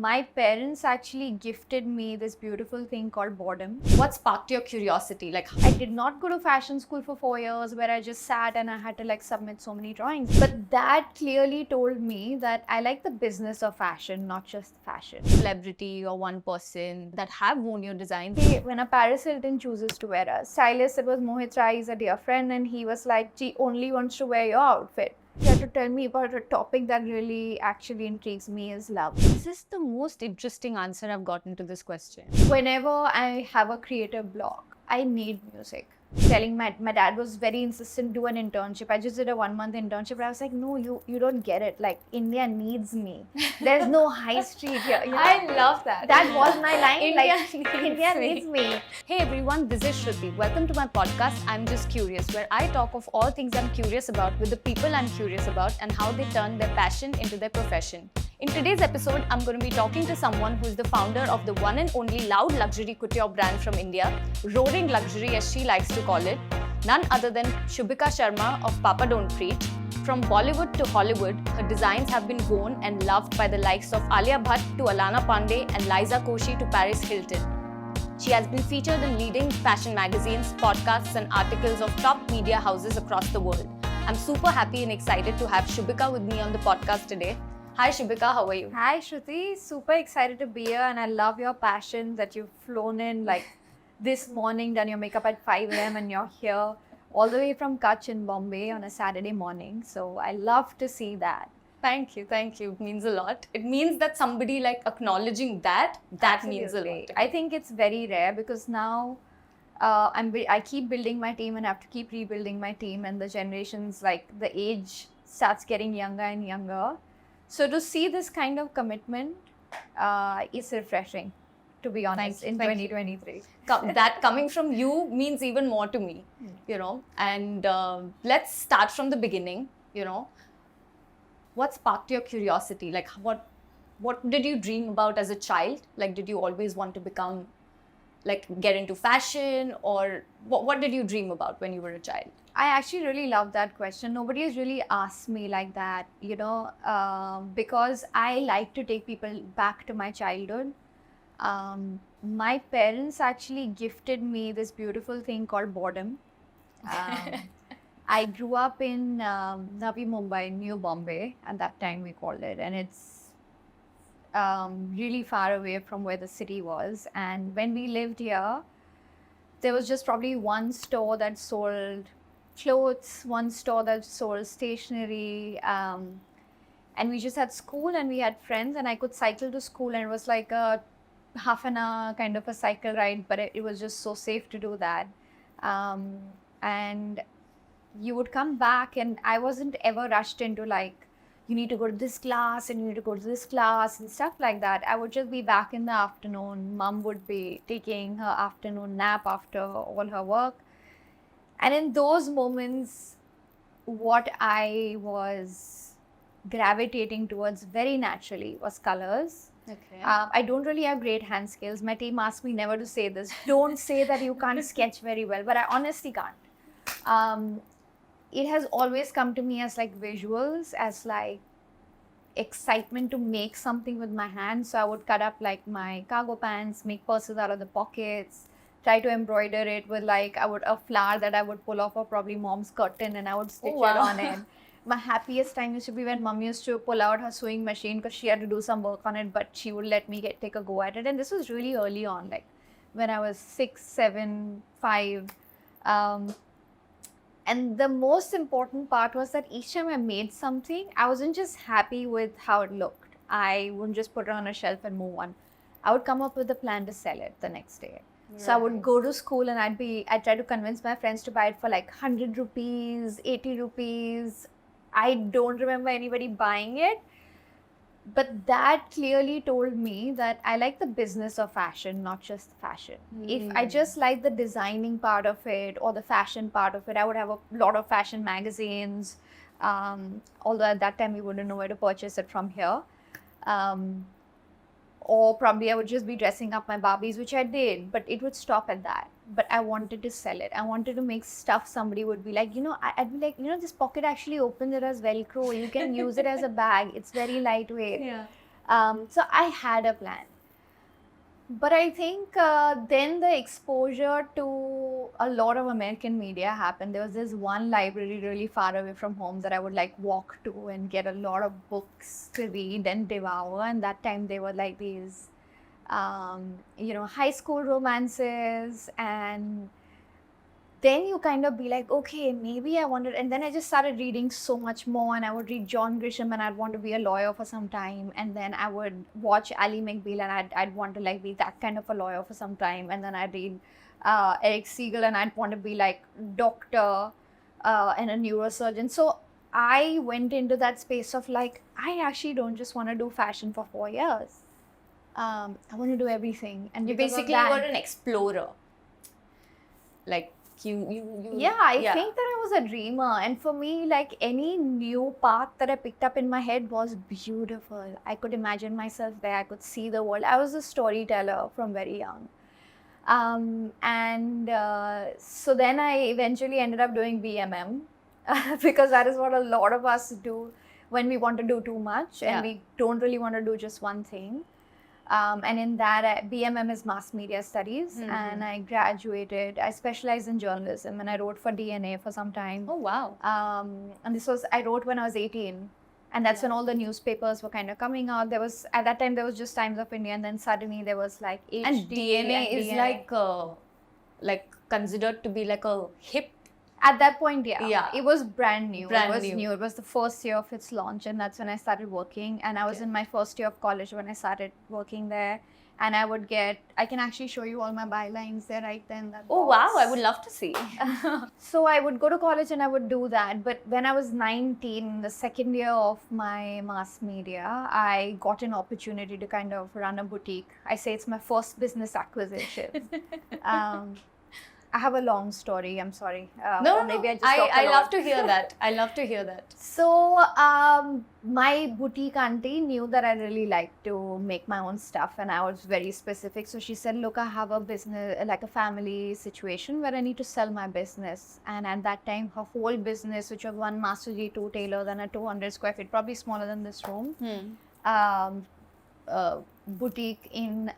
My parents actually gifted me this beautiful thing called boredom. What sparked your curiosity? I did not go to fashion school for 4 years where I just sat and I had to submit so many drawings. But that clearly told me that I like the business of fashion, not just fashion. Celebrity or one person that have worn your designs? When a Paris Hilton chooses to wear a stylist, it was Mohit Rai, he's a dear friend, and he was like, she only wants to wear your outfit. He had to tell me about a topic that really actually intrigues me is love. This is the most interesting answer I've gotten to this question. Whenever I have a creative block, I need music. Telling my dad was very insistent, do an internship. I just did a 1-month internship, but I was like, no, you don't get it. Like, India needs me. There's no high street here. You know? I love that. That was my line. India me. needs me. Hey everyone, this is Shruti. Welcome to my podcast, I'm Just Curious, where I talk of all things I'm curious about with the people I'm curious about and how they turn their passion into their profession. In today's episode, I'm going to be talking to someone who is the founder of the one and only loud luxury couture brand from India, Roaring Luxury as she likes to call it, none other than Shubhika Sharma of Papa Don't Preach. From Bollywood to Hollywood, her designs have been worn and loved by the likes of Alia Bhatt to Alana Pandey and Liza Koshy to Paris Hilton. She has been featured in leading fashion magazines, podcasts, and articles of top media houses across the world. I'm super happy and excited to have Shubhika with me on the podcast today. Hi Shubhika, how are you? Hi Shruti, super excited to be here, and I love your passion that you've flown in this morning, done your makeup at 5 a.m. and you're here all the way from Kutch in Bombay on a Saturday morning. So I love to see that. Thank you. It means a lot. It means that somebody acknowledging that means a lot. Absolutely. I think it's very rare because now I keep building my team and have to keep rebuilding my team, and the generations, the age starts getting younger and younger. So to see this kind of commitment is refreshing, to be honest, in 2023. That coming from you means even more to me, And let's start from the beginning, What sparked your curiosity? What did you dream about as a child? Did you always want to become, get into fashion, or what did you dream about when you were a child? I actually really love that question. Nobody has really asked me like that, because I like to take people back to my childhood. My parents actually gifted me this beautiful thing called boredom. I grew up in Navi Mumbai, New Bombay, at that time we called it, and it's really far away from where the city was. And when we lived here, there was just probably one store that sold clothes, one store that sold stationery, and we just had school and we had friends, and I could cycle to school, and it was like a half an hour kind of a cycle ride, but it was just so safe to do that. And you would come back, and I wasn't ever rushed into you need to go to this class and you need to go to this class and stuff like that. I would just be back in the afternoon. Mom would be taking her afternoon nap after all her work. And in those moments, what I was gravitating towards very naturally was colors. Okay. I don't really have great hand skills. My team asked me never to say this. Don't say that you can't sketch very well, but I honestly can't. It has always come to me as visuals, as excitement to make something with my hands. So I would cut up my cargo pants, make purses out of the pockets, try to embroider it with a flower that I would pull off of probably mom's curtain, and I would stitch it on it. My happiest time used to be when mom used to pull out her sewing machine because she had to do some work on it, but she would let me take a go at it. And this was really early on, when I was 6, 7, 5. And the most important part was that each time I made something, I wasn't just happy with how it looked. I wouldn't just put it on a shelf and move on. I would come up with a plan to sell it the next day. Right. So I would go to school and I'd try to convince my friends to buy it for 100 rupees, 80 rupees. I don't remember anybody buying it. But that clearly told me that I like the business of fashion, not just fashion. If I just like the designing part of it or the fashion part of it, I would have a lot of fashion magazines. Although at that time we wouldn't know where to purchase it from here. Or probably I would just be dressing up my Barbies, which I did, but it would stop at that. But I wanted to sell it. I wanted to make stuff somebody would be like, I'd be like, this pocket actually opens, it as Velcro. You can use it as a bag. It's very lightweight. Yeah. So I had a plan. But I think then the exposure to a lot of American media happened. There was this one library really far away from home that I would like walk to and get a lot of books to read and devour. And that time they were like these, high school romances, and then you kind of be like, okay, maybe I wanted, and then I just started reading so much more, and I would read John Grisham, and I'd want to be a lawyer for some time, and then I would watch Ally McBeal, and I'd want to like be that kind of a lawyer for some time, and then I'd read Eric Siegel, and I'd want to be like doctor and a neurosurgeon. So I went into that space of like, I actually don't just want to do fashion for 4 years. I want to do everything, and You because of basically that- were an explorer. Like you. Yeah, I think that I was a dreamer, and for me, like any new path that I picked up in my head was beautiful. I could imagine myself there. I could see the world. I was a storyteller from very young, so then I eventually ended up doing BMM because that is what a lot of us do when we want to do too much and we don't really want to do just one thing. And in that, BMM is mass media studies, and I graduated. I specialized in journalism, and I wrote for DNA for some time. Oh wow! And I wrote when I was 18, and that's when all the newspapers were kind of coming out. At that time there was just Times of India, and then suddenly there was like HD, And DNA is DNA. like considered to be like a hip. At that point, Yeah. it was brand new. Brand it was new. new. It was the first year of its launch, and that's when I started working. And I was in my first year of college when I started working there. And I can actually show you all my bylines there right then. Oh wow! I would love to see. So I would go to college and I would do that. But when I was 19, the second year of my mass media, I got an opportunity to kind of run a boutique. I say it's my first business acquisition. I have a long story. I'm sorry. No, maybe I just I talk a lot. love to hear that. I love to hear that. So my boutique auntie knew that I really like to make my own stuff, and I was very specific. So she said, look, I have a business, like a family situation where I need to sell my business. And at that time, her whole business, which was one Master G2 tailor, then a 200 square feet, probably smaller than this room, boutique in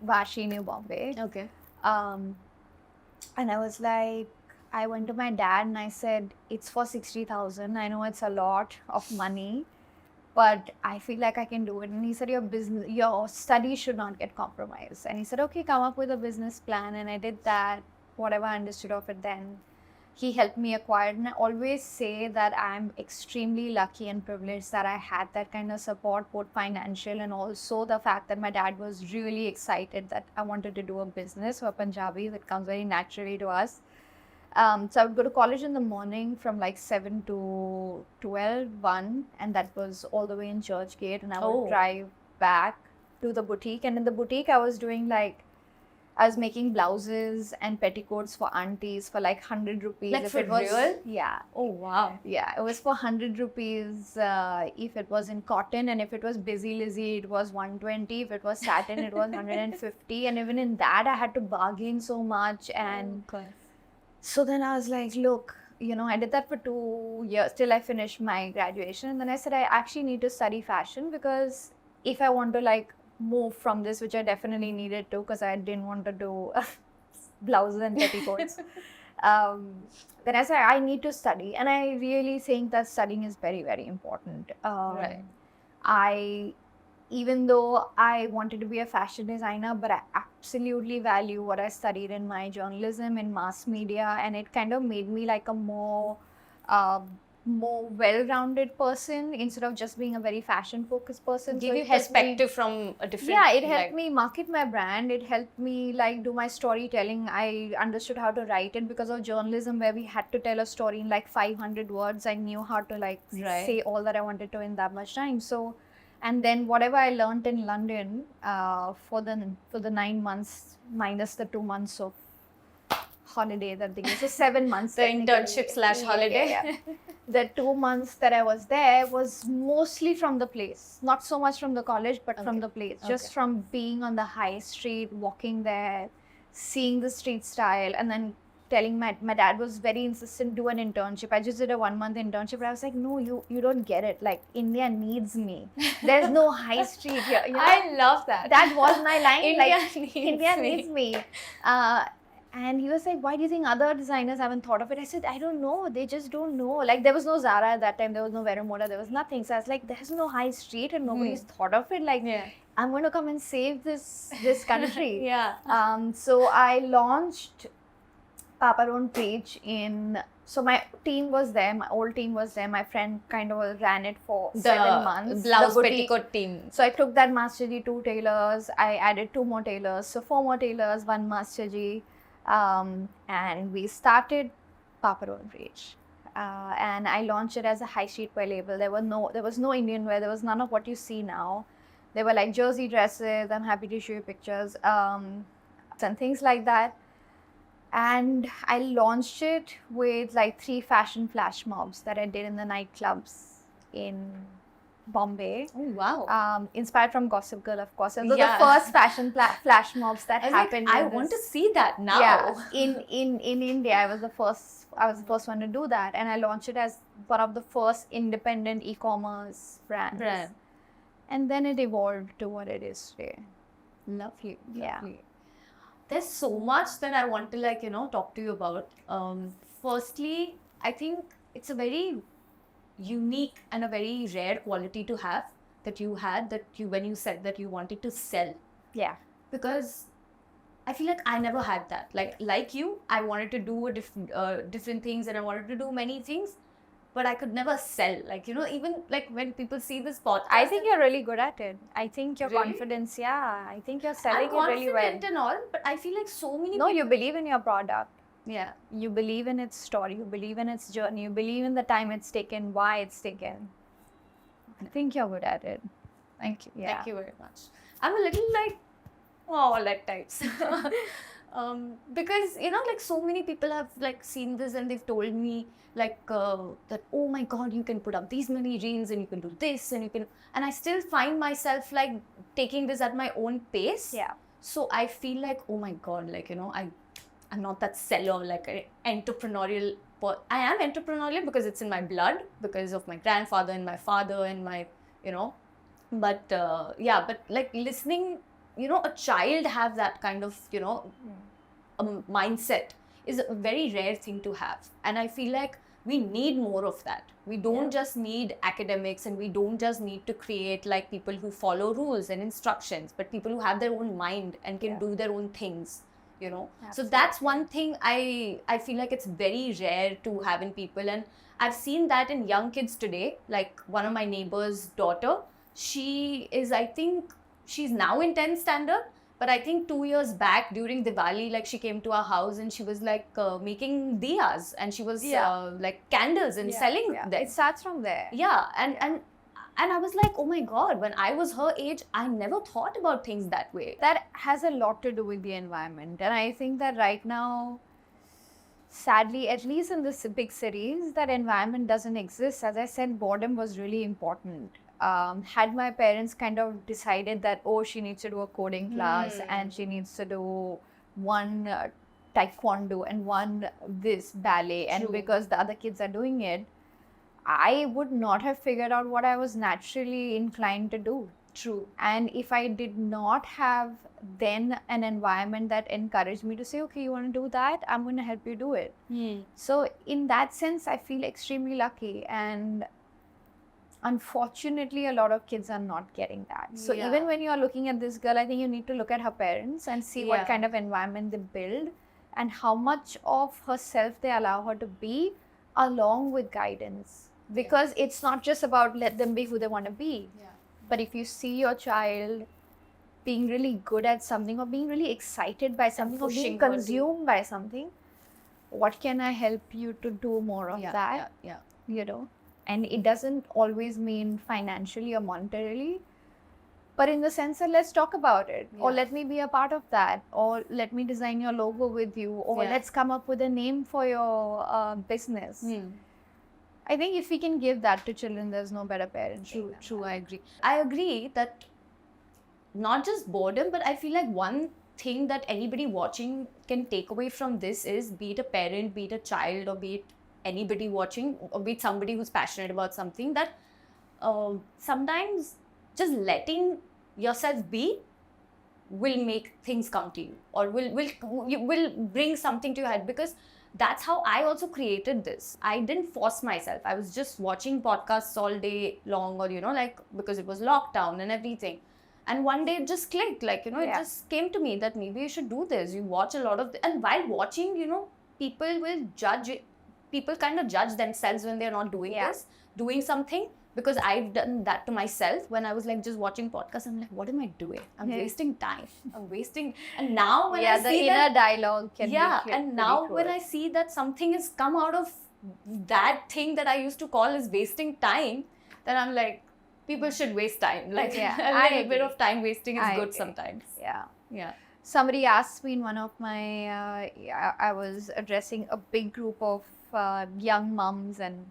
Vashi, New Bombay. Okay. And I was like, I went to my dad and I said, it's for 60,000. I know it's a lot of money, but I feel like I can do it. And he said, your study should not get compromised. And he said, okay, come up with a business plan. And I did that, whatever I understood of it then. He helped me acquire it. And I always say that I'm extremely lucky and privileged that I had that kind of support, both financial and also the fact that my dad was really excited that I wanted to do a business. For Punjabi, that comes very naturally to us. So I would go to college in the morning from like 7 to 1, and that was all the way in Churchgate. And I would drive back to the boutique. And in the boutique, I was doing I was making blouses and petticoats for aunties for like 100 rupees. Like for real? Yeah. Oh wow! Yeah, it was for 100 rupees if it was in cotton, and if it was Busy Lizzie, it was 120. If it was satin, it was 150. And even in that, I had to bargain so much. And so then I was like, look, I did that for 2 years till I finished my graduation. And then I said, I actually need to study fashion, because if I want to move from this, which I definitely needed to, because I didn't want to do blouses and petticoats. Then I said, I need to study. And I really think that studying is very, very important. Right. Even though I wanted to be a fashion designer, but I absolutely value what I studied in my journalism, in mass media, and it kind of made me like a more well-rounded person instead of just being a very fashion-focused person. Give So you it helped perspective from a different. Yeah, it helped me market my brand. It helped me do my storytelling. I understood how to write it because of journalism, where we had to tell a story in 500 words. I knew how to say all that I wanted to in that much time. So, and then whatever I learned in London for the 9 months minus the 2 months of holiday that they gave, so 7 months. The internship / holiday. Yeah. The 2 months that I was there was mostly from the place, not so much from the college, but from the place. Just from being on the high street, walking there, seeing the street style, and then telling my dad was very insistent, do an internship. I just did a 1-month internship, but I was like, no, you don't get it. Like, India needs me. There's no high street here. You know? I love that. That was my line. India like, needs India me. needs me. And he was like, why do you think other designers haven't thought of it? I said, I don't know. They just don't know. Like, there was no Zara at that time. There was no Vero Moda. There was nothing. So I was like, there's no high street and nobody's thought of it. Like, Yeah. I'm going to come and save this country. Yeah. So I launched Papa Don't Preach in... So my team was there. My old team was there. My friend kind of ran it for 7 months. Blouse The boutique. petticoat team. So I took that Master G 2 tailors. I added 2 more tailors. So 4 more tailors, 1 Master G. And we started Papa Don't Preach. And I launched it as a high street wear label. There was no Indian wear. There was none of what you see now. They were like jersey dresses. I'm happy to show you pictures. And things like that. And I launched it with like 3 fashion flash mobs that I did in the nightclubs in Bombay. Oh, wow. Inspired from Gossip Girl, of course. And those Yeah. were the first fashion flash mobs that I was like, happened. I in want to this- see that now. Yeah, in India, I was the first one to do that, and I launched it as one of the first independent e-commerce brands. Brand. And then it evolved to what it is today. Lovely. Yeah. Lovely. There's so much that I want to talk to you about. Firstly, I think it's a very unique and a very rare quality to have that you had when you said that you wanted to sell, Yeah. because I feel like I never had that. Like you, I wanted to do different things and I wanted to do many things, but I could never sell. Even like when people see this podcast, I think you're really good at it. I think your Really? confidence, yeah. I think you're I'm selling it really well. confident and all, but I feel like so many No, people. you believe in your product. Yeah. You believe in its story. You believe in its journey. You believe in the time it's taken, why it's taken. I think you're good at it. Thank you. Yeah. Thank you very much. I'm a little at types. Because so many people have seen this and they've told me that, oh my god, you can put up these many reels and you can do this and and I still find myself taking this at my own pace. Yeah. So I feel like, oh my god, I'm not that seller, entrepreneurial. I am entrepreneurial because it's in my blood, because of my grandfather and my father and my, but listening, a child have that kind of, mindset is a very rare thing to have. And I feel like we need more of that. We don't just need academics, and we don't just need to create people who follow rules and instructions, but people who have their own mind and can do their own things. So Absolutely. that's one thing I feel like it's very rare to have in people, and I've seen that in young kids today. Like one of my neighbor's daughter, she is, I think she's now in 10th standard, but I think 2 years back during Diwali, she came to our house and she was making diyas, and she was candles and selling them. It starts from there. Yeah, and I was like, oh my god, when I was her age, I never thought about things that way. That has a lot to do with the environment. And I think that right now, sadly, at least in the big cities, that environment doesn't exist. As I said, boredom was really important. Had my parents kind of decided that, oh, she needs to do a coding class and she needs to do one taekwondo and one this ballet, and True. because the other kids are doing it, I would not have figured out what I was naturally inclined to do. True. And if I did not have then an environment that encouraged me to say, okay, you want to do that, I'm going to help you do it. So in that sense, I feel extremely lucky. And unfortunately, a lot of kids are not getting that. So Yeah. even when you're looking at this girl, I think you need to look at her parents and see what Yeah. kind of environment they build and how much of herself they allow her to be, along with guidance. Because it's not just about let them be who they want to be. Yeah. But if you see your child being really good at something, or being really excited by something, or being pushing her to- consumed by something, what can I help you to do more of that? Yeah. And it doesn't always mean financially or monetarily, but in the sense that let's talk about it, or Yeah. let me be a part of that, or let me design your logo with you, or Yeah. let's come up with a name for your business. I think if we can give that to children, there's no better parent. True, I agree. I agree that not just boredom, but I feel like one thing that anybody watching can take away from this is, be it a parent, be it a child, or be it anybody watching, or be it somebody who's passionate about something, that sometimes just letting yourself be will make things come to you, or will bring something to your head, because that's how I also created this. I didn't force myself. I was just watching podcasts all day long, or like, because it was lockdown and everything. And one day it just clicked, like, it just came to me that maybe you should do this. You watch a lot of and while watching, people will judge it. People kind of judge themselves when they're not doing doing something. Because I've done that to myself when I was like just watching podcasts. I'm like, what am I doing? I'm wasting time. I'm wasting. And now when I the see inner dialogue can be and now pretty when cruel. I see that something has come out of that thing that I used to call as wasting time, then I'm like, people should waste time. Like a little bit of time wasting is good sometimes. Yeah. Somebody asked me in one of my, I was addressing a big group of young mums, and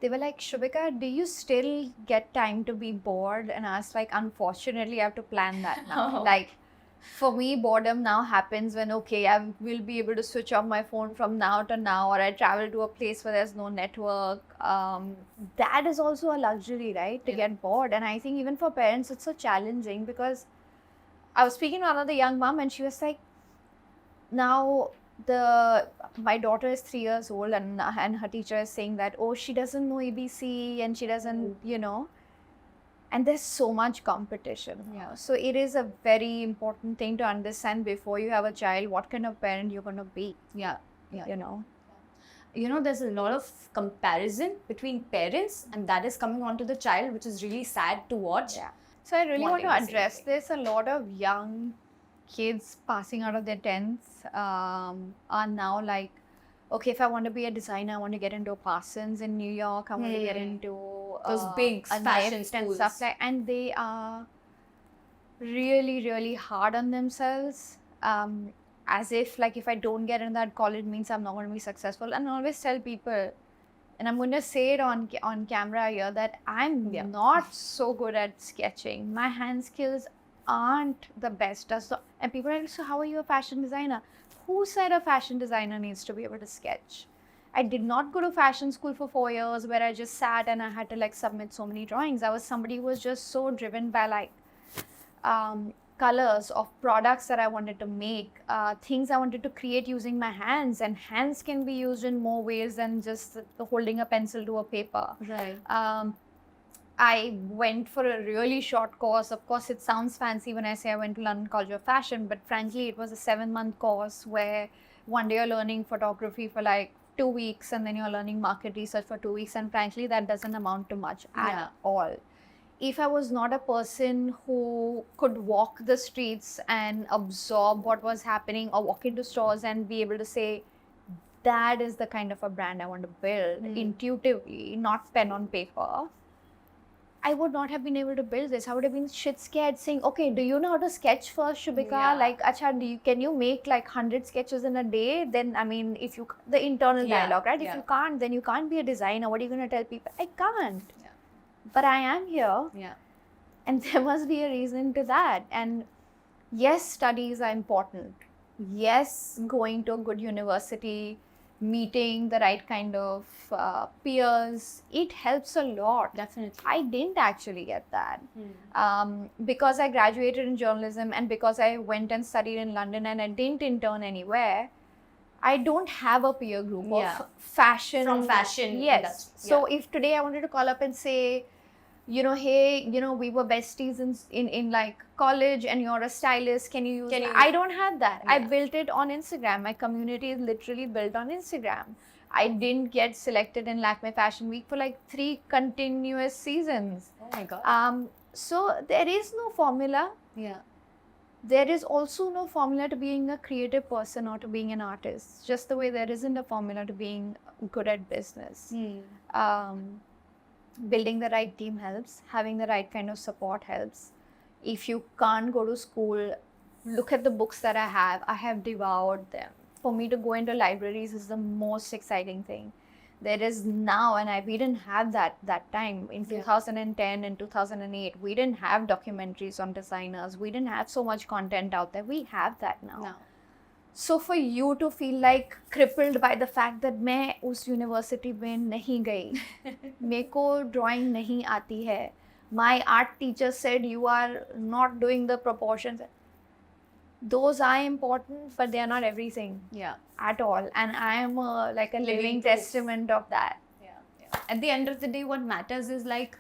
they were like, Shubhika, do you still get time to be bored? And I was like, unfortunately, I have to plan that now. Like, for me, boredom now happens when, okay, I will be able to switch off my phone from now to now, or I travel to a place where there's no network. That is also a luxury, right? To get bored. And I think even for parents, it's so challenging, because I was speaking to another young mom, and she was like, now my daughter is 3 years old, and her teacher is saying that, oh, she doesn't know ABC, and she doesn't, and there's so much competition. So it is a very important thing to understand before you have a child, what kind of parent you're going to be. There's a lot of comparison between parents, and that is coming onto the child, which is really sad to watch. So I really want to address this. A lot of young kids passing out of their 10th are now like, okay, if I want to be a designer, I want to get into Parsons in New York. I want to get into those big fashion schools and stuff like. And they are really, really hard on themselves. As if like, if I don't get in that college, means I'm not going to be successful. And I always tell people, and I'm going to say it on camera here, that I'm not so good at sketching. My hand skills aren't the best. And people are like, so how are you a fashion designer? Who said a fashion designer needs to be able to sketch? I did not go to fashion school for 4 years where I just sat and I had to like submit so many drawings. I was somebody who was just so driven by like colors of products that I wanted to make, things I wanted to create using my hands, and hands can be used in more ways than just holding a pencil to a paper. Right. I went for a really short course. Of course, it sounds fancy when I say I went to London College of Fashion, but frankly, it was a 7-month course where one day you're learning photography for like 2 weeks, and then you're learning market research for 2 weeks. And frankly, that doesn't amount to much at all. If I was not a person who could walk the streets and absorb what was happening, or walk into stores and be able to say, that is the kind of a brand I want to build intuitively, not pen on paper, I would not have been able to build this. I would have been shit scared saying, okay, do you know how to sketch first, Shubhika? Like, acha, can you make like 100 sketches in a day? Then, I mean, if you, the internal dialogue, right? If you can't, then you can't be a designer. What are you going to tell people? I can't. But I am here. And there must be a reason to that. And yes, studies are important. Yes, going to a good university, meeting the right kind of peers, it helps a lot. Definitely. I didn't actually get that. Because I graduated in journalism, and because I went and studied in London and I didn't intern anywhere, I don't have a peer group of fashion. From fashion Yes. industry. So if today I wanted to call up and say, hey, we were besties in like college, and you're a stylist, can you use I don't have that. I built it on Instagram. My community is literally built on Instagram. I didn't get selected in Lakme Fashion Week for like 3 continuous seasons. Oh my God. So there is no formula. There is also no formula to being a creative person or to being an artist. Just the way there isn't a formula to being good at business. Building the right team helps. Having the right kind of support helps. If you can't go to school, look at the books that I have. I have devoured them. For me to go into libraries is the most exciting thing. there is now, and we didn't have that time in 2010 and 2008. We didn't have documentaries on designers. We didn't have so much content out there. We have that now. No. So for you to feel like crippled by the fact that मैं उस university में नहीं गई, मेरे को drawing नहीं आती है, my art teacher said you are not doing the proportions. Those are important, but they are not everything Yeah. at all. And I am like a living proof. testament of that. Yeah. At the end of the day, what matters is like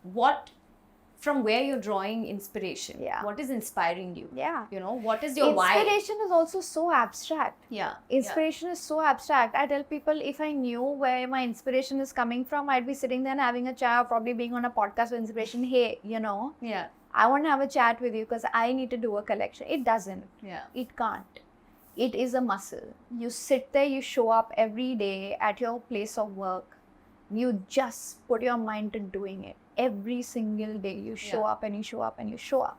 what, from where you're drawing inspiration. Yeah. What is inspiring you? Yeah. You know, what is your why? Inspiration is also so abstract. Yeah. Inspiration is so abstract. I tell people, if I knew where my inspiration is coming from, I'd be sitting there and having a chat, or probably being on a podcast with inspiration. Hey, you know, Yeah. I want to have a chat with you because I need to do a collection. It doesn't. Yeah. It can't. It is a muscle. You sit there, you show up every day at your place of work. You just put your mind to doing it. Every single day you show up and you show up and you show up.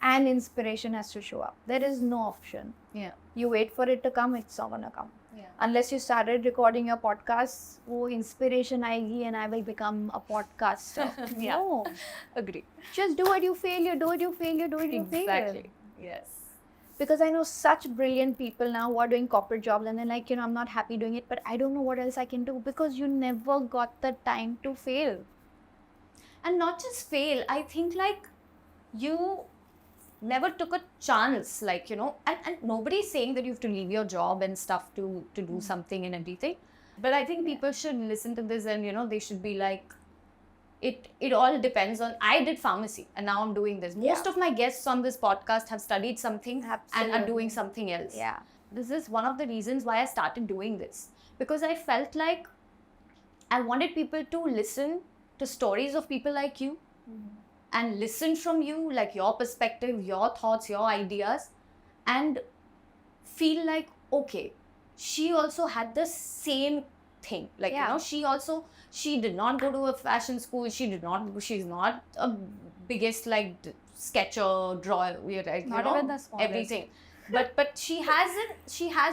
And inspiration has to show up. There is no option. Yeah. You wait for it to come, it's not gonna come. Yeah. Unless you started recording your podcast, wo inspiration aayegi and I will become a podcaster. Yeah. No. Agree. Just do it, you fail, you do it, you fail, you do it, you fail. Exactly. Yes. Because I know such brilliant people now who are doing corporate jobs and they're like, you know, I'm not happy doing it, but I don't know what else I can do, because you never got the time to fail. And not just fail, I think like you never took a chance, like, you know, and nobody's saying that you have to leave your job and stuff to do something and everything. But I think people should listen to this and, you know, they should be like, it all depends on, I did pharmacy and now I'm doing this. Most of my guests on this podcast have studied something and are Absolutely. doing something else. Yeah. This is one of the reasons why I started doing this, because I felt like I wanted people to listen to stories of people like you and listen from you, like your perspective, your thoughts, your ideas, and feel like, okay, she also had the same thing. Like, you know, she did not go to a fashion school. She's not a biggest like sketcher, drawer, right? Not you know, even the smallest. everything. But she has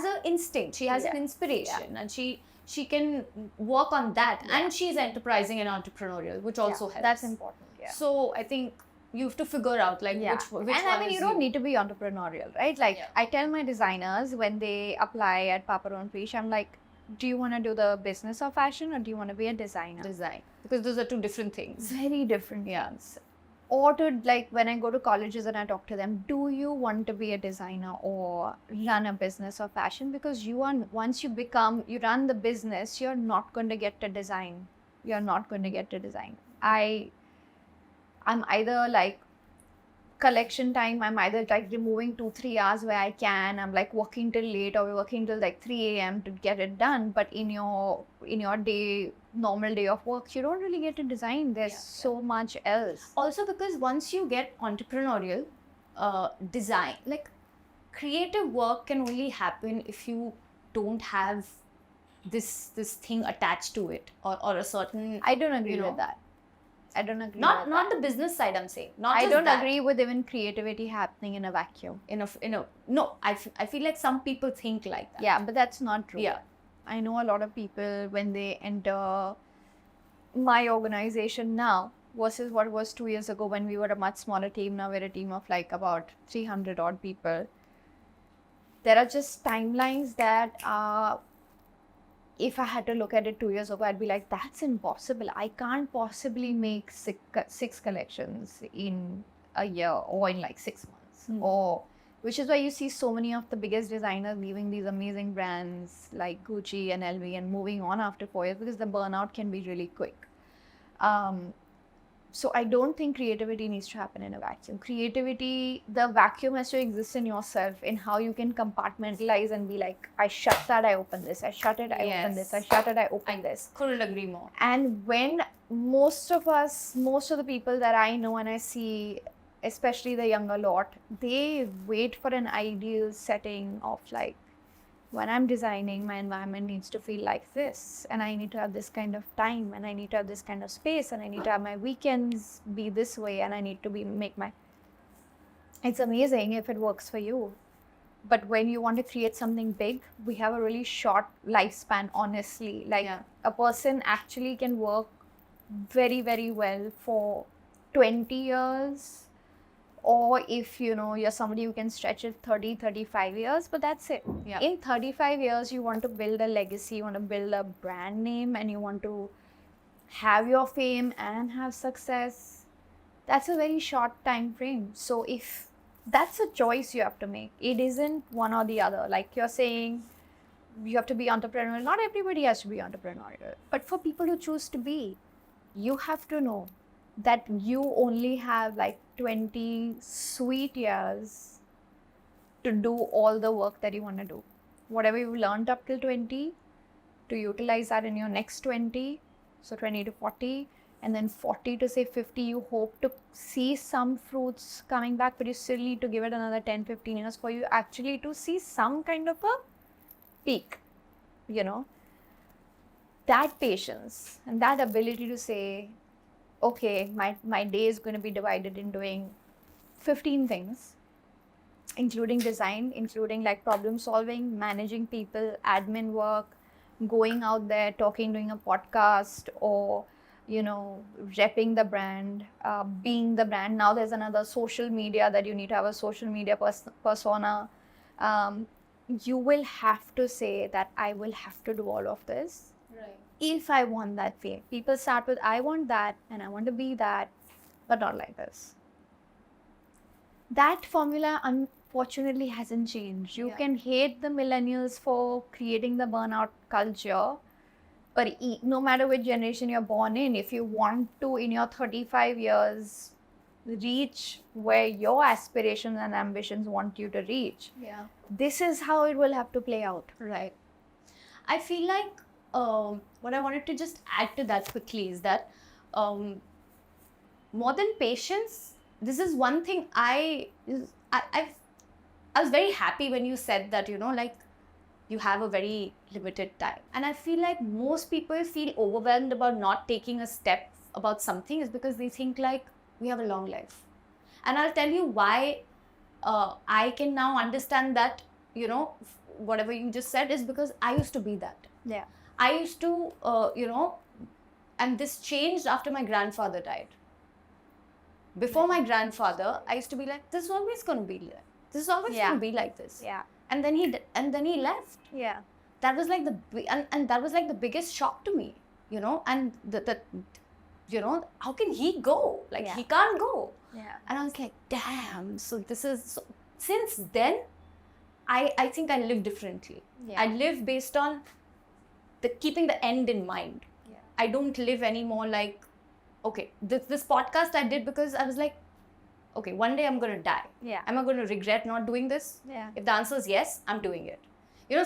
an instinct. She has an inspiration, and she can work on that. And she's enterprising and entrepreneurial, which also helps. That's important. Yeah. So I think you have to figure out like which and one I mean, is you don't need to be entrepreneurial, right? Like, Yeah. I tell my designers when they apply at Paparon Fish, I'm like, do you want to do the business of fashion or do you want to be a designer? design, because those are two different things. Very different Yeah. things. Or to, like, when I go to colleges and I talk to them, do you want to be a designer or run a business of fashion? Because once you run the business, you're not going to get to design. You're not going to get to design. I'm either like collection time, I'm either like removing 2-3 hours where I can, I'm like working till late or we're working till like 3 a.m. to get it done. But in your normal day of work, you don't really get to design. There's so much else. Also, because once you get entrepreneurial, design, like creative work can only happen if you don't have this thing attached to it, or a certain. I don't agree You know, with that. I don't agree. Not with not that. the business side, I'm saying. Not I just don't that. agree with even creativity happening in a vacuum. No, I feel like some people think like that. Yeah, but that's not true. Yeah. I know a lot of people, when they enter my organization now versus what was 2 years ago when we were a much smaller team. Now we're a team of like about 300 odd people. There are just timelines that if I had to look at it 2 years ago, I'd be like, that's impossible. I can't possibly make six collections in a year or in like 6 months. Or which is why you see so many of the biggest designers leaving these amazing brands like Gucci and LV and moving on after 4 years, because the burnout can be really quick. So I don't think creativity needs to happen in a vacuum. Creativity, the vacuum has to exist in yourself, in how you can compartmentalize and be like, I shut that, I open this. I shut it, I open this. I shut it, I open this. Couldn't agree more. And when most of the people that I know and I see, especially the younger lot, they wait for an ideal setting of like, when I'm designing, my environment needs to feel like this, and I need to have this kind of time, and I need to have this kind of space, and I need to have my weekends be this way, and I need to make my. It's amazing if it works for you. But when you want to create something big, we have a really short lifespan, honestly. Like Yeah. a person actually can work very, very well for 20 years. Or if you're somebody who can stretch it 30, 35 years, but that's it. Yeah. In 35 years, you want to build a legacy, you want to build a brand name, and you want to have your fame and have success. That's a very short time frame. So if that's a choice you have to make, it isn't one or the other. Like you're saying, you have to be entrepreneurial. Not everybody has to be entrepreneurial, but for people who choose to be, you have to know that you only have like 20 sweet years to do all the work that you want to do. Whatever you learned up till 20, to utilize that in your next 20, so 20 to 40, and then 40 to say 50, you hope to see some fruits coming back, but you still need to give it another 10, 15 years for you actually to see some kind of a peak, That patience and that ability to say, okay, my day is going to be divided in doing 15 things, including design, including like problem solving, managing people, admin work, going out there, talking, doing a podcast, or repping the brand, being the brand. Now there's another social media that you need to have a social media persona. You will have to say that I will have to do all of this. Right. If I want that fame. People start with, I want that and I want to be that, but not like this. That formula, unfortunately, hasn't changed. You can hate the millennials for creating the burnout culture, but no matter which generation you're born in, if you want to, in your 35 years, reach where your aspirations and ambitions want you to reach, this is how it will have to play out. Right. I feel like what I wanted to just add to that quickly is that more than patience, this is one thing I was very happy when you said that, like you have a very limited time. And I feel like most people feel overwhelmed about not taking a step about something is because they think like we have a long life. And I'll tell you why I can now understand that, whatever you just said is because I used to be that. Yeah. I used to, and this changed after my grandfather died. Before my grandfather, I used to be like, this is always going to be like, this is always going to be like this. Yeah. And then he left. Yeah. That was like and that was like the biggest shock to me, and how can he go? Like he can't go. Yeah. And I was like, damn. So since then, I think I live differently. Yeah. I live based on keeping the end in mind. Yeah. I don't live anymore like, okay, this podcast I did because I was like, okay, one day I'm going to die. Yeah. Am I going to regret not doing this? Yeah. If the answer is yes, I'm doing it.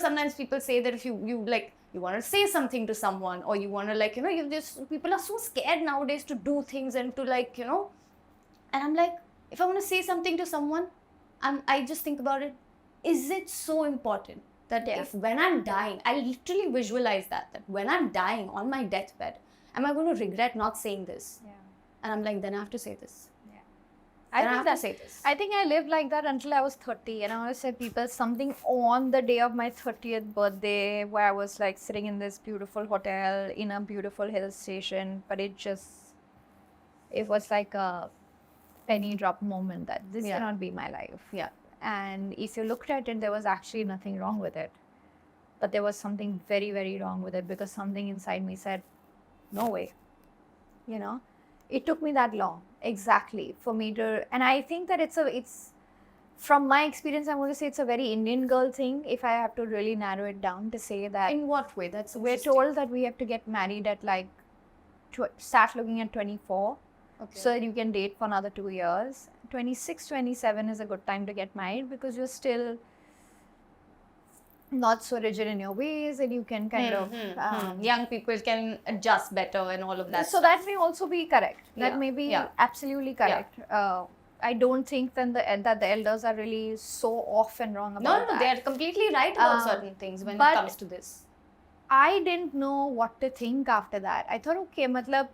Sometimes people say that if you want to say something to someone, or you want to people are so scared nowadays to do things and to and I'm like, if I want to say something to someone, I just think about it. Is it so important that if when I'm dying, I literally visualize that when I'm dying on my deathbed, am I going to regret not saying this? Yeah. And I'm like, then I have to say this. Yeah. I think I lived like that until I was 30, and I want to say people something on the day of my 30th birthday where I was like sitting in this beautiful hotel in a beautiful hill station, but it was like a penny drop moment that this cannot be my life. Yeah. And if you looked at it, there was actually nothing wrong with it. But there was something very, very wrong with it, because something inside me said, no way. It took me that long, exactly, for me to, and I think that it's, from my experience, I'm going to say it's a very Indian girl thing, if I have to really narrow it down, to say that. In what way? We're told that we have to get married at like, start looking at 24. Okay. So that you can date for another 2 years. 26, 27 is a good time to get married, because you're still not so rigid in your ways, and you can kind of... young people can adjust better and all of that. So that may also be correct. That may be absolutely correct. I don't think that the elders are really so off and wrong about that. No, they're completely right about certain things when it comes to this. I didn't know what to think after that. I thought, okay, matlab,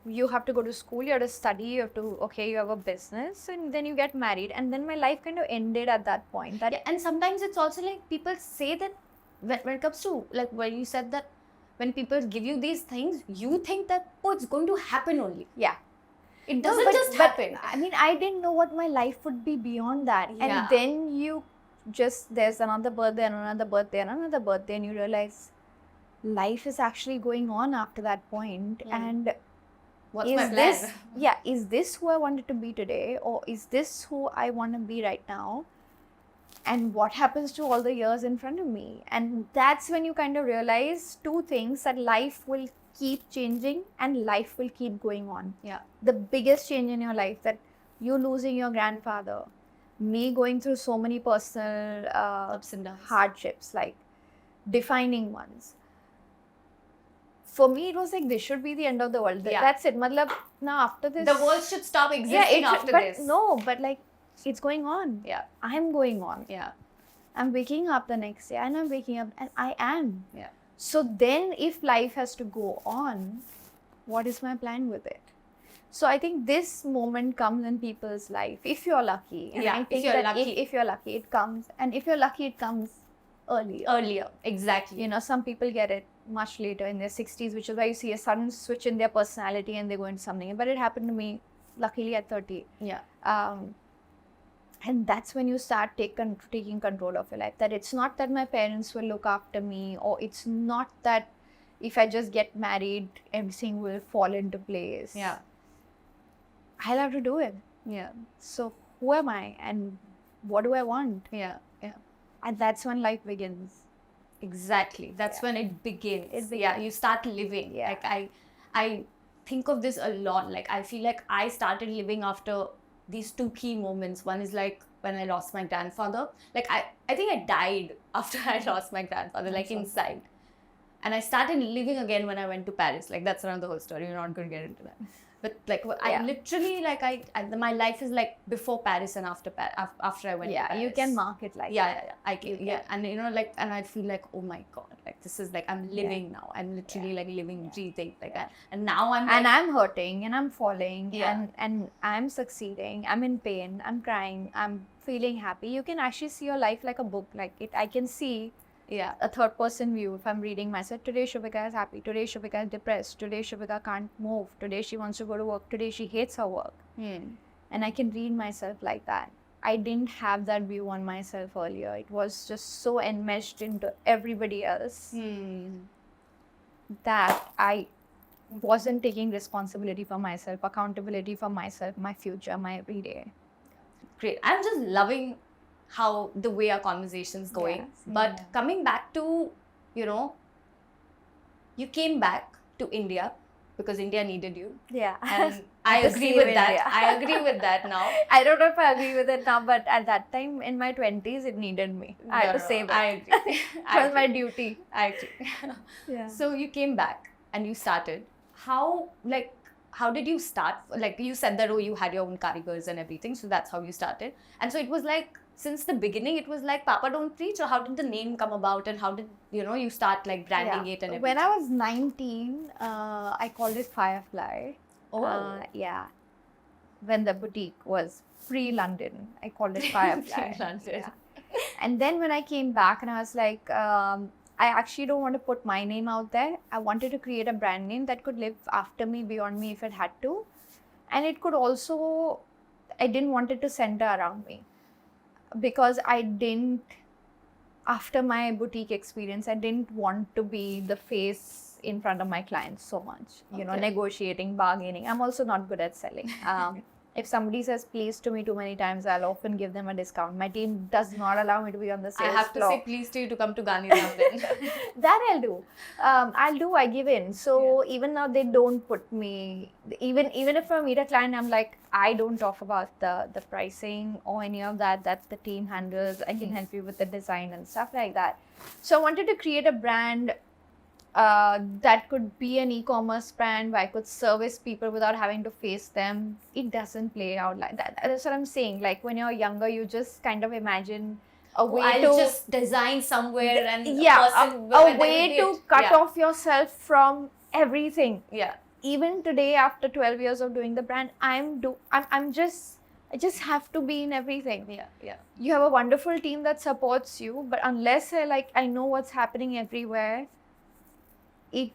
you have to go to school, you have to study, you have to, okay, you have a business, and then you get married. And then my life kind of ended at that point. That Yeah, and sometimes it's also like people say that when it comes to like when you said that when people give you these things, you think that oh, it's going to happen only. yeah. It No, doesn't but- just but, happen. I mean, I didn't know what my life would be beyond that. Yeah. And then you just, there's another birthday and another birthday and another birthday, and you realize life is actually going on after that point. And What's is my plan? this, yeah, is this who I wanted to be today, or is this who I want to be right now? And what happens to all the years in front of me? And that's when you kind of realize two things, that life will keep changing and life will keep going on. Yeah. The biggest change in your life, that you losing your grandfather, me going through so many personal Ups and downs. hardships, like defining ones. For me, it was like, this should be the end of the world. Yeah. That's it. Matlab, now after this, The world should stop existing after but this. no, but like, it's going on. Yeah. I'm going on. Yeah. I'm waking up the next day, and I'm waking up, and I am. Yeah. So then, if life has to go on, what is my plan with it? So I think this moment comes in people's life, if you're lucky. And Yeah, I if think you're that lucky. if you're lucky, it comes. And if you're lucky, it comes early. Earlier. Exactly. You know, some people get it much later in their 60s, which is why you see a sudden switch in their personality and they go into something. But it happened to me, luckily, at 30. Yeah. And that's when you start taking control of your life. That it's not that my parents will look after me, or it's not that if I just get married, everything will fall into place. Yeah. I'll have to do it. Yeah. So who am I and what do I want? Yeah. Yeah. And that's when life begins. Exactly. That's Yeah. when it begins. It Yeah. begins. You start living. Yeah. Like I think of this a lot. Like I feel like I started living after these two key moments. One is like when I lost my grandfather. Like I think I died after I lost my grandfather, like That's inside. And I started living again when I went to Paris. Like that's another whole story. We're not going to get into that. But like I Yeah. literally like my life is like before Paris and after after I went to Yeah, Paris. you can mark it like Yeah, I can. You Yeah, and you know, like, and I feel like, oh my god, like this is like I'm living now. I'm literally like living, breathing, like, and now I'm. and like, I'm hurting and I'm falling Yeah. and I'm succeeding. I'm in pain. I'm crying. I'm feeling happy. You can actually see your life like a book. Like it, I can see yeah, a third person view. If I'm reading myself, today Shubhika is happy. Today Shubhika is depressed. Today Shubhika can't move. Today she wants to go to work. Today she hates her work. And I can read myself like that. I didn't have that view on myself earlier. It was just so enmeshed into everybody else that I wasn't taking responsibility for myself, accountability for myself, my future, my everyday. Great. I'm just loving how the way our conversation's going. Yes, But yeah. coming back to, you know, you came back to India because India needed you, Yeah. and I To agree save with that. India. I agree with that now. I don't know if I agree with it now, but at that time in my 20s, it needed me. I had to No, save it. I agree. It was my duty. I agree. Yeah. So you came back and you started. How did you start? Like you said that, oh, you had your own karigars and everything. So that's how you started. And so it was like, since the beginning, it was like Papa Don't Preach, or how did the name come about, and how did, you know, you start like branding it and everything? When I was 19, I called it Firefly. Oh. Yeah. When the boutique was pre-London, I called it Firefly. Pre-London. Yeah. And then when I came back and I was like, I actually don't want to put my name out there. I wanted to create a brand name that could live after me, beyond me if it had to. And it could also, I didn't want it to center around me. Because I didn't, after my boutique experience, I didn't want to be the face in front of my clients so much. You know, Okay. negotiating, bargaining. I'm also not good at selling. If somebody says please to me too many times, I'll often give them a discount. My team does not allow me to be on the I sales have to floor. say please to you to come to Gandhidham then. That I'll do. I give in. So even now they don't put me, even if I meet a client, I'm like, I don't talk about the pricing or any of that. That's the team handles. I can help you with the design and stuff like that. So I wanted to create a brand that could be an e-commerce brand where I could service people without having to face them. It doesn't play out like that. That's what I'm saying. Like when you're younger, you just kind of imagine a way I'll to just design somewhere and a there way will be to cut off yourself from everything. Yeah. even today, after 12 years of doing the brand, I just have to be in everything. Yeah. You have a wonderful team that supports you, but unless I know what's happening everywhere, it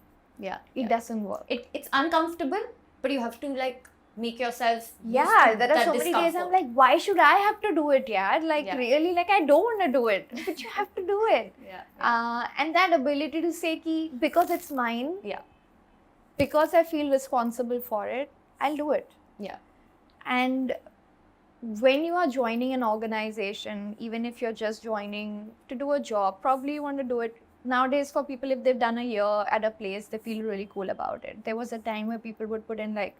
doesn't work. It's uncomfortable, but you have to like make yourself used Yeah, to there are that so many days I'm discomfort. like, why should I have to do it? Yeah, like Yeah. really, like I don't want to do it, but you have to do it. Yeah. And that ability to say ki, because it's mine, Yeah. because I feel responsible for it, I'll do it. Yeah. And when you are joining an organization, even if you're just joining to do a job, probably you want to do it. Nowadays, for people, if they've done a year at a place, they feel really cool about it. There was a time where people would put in like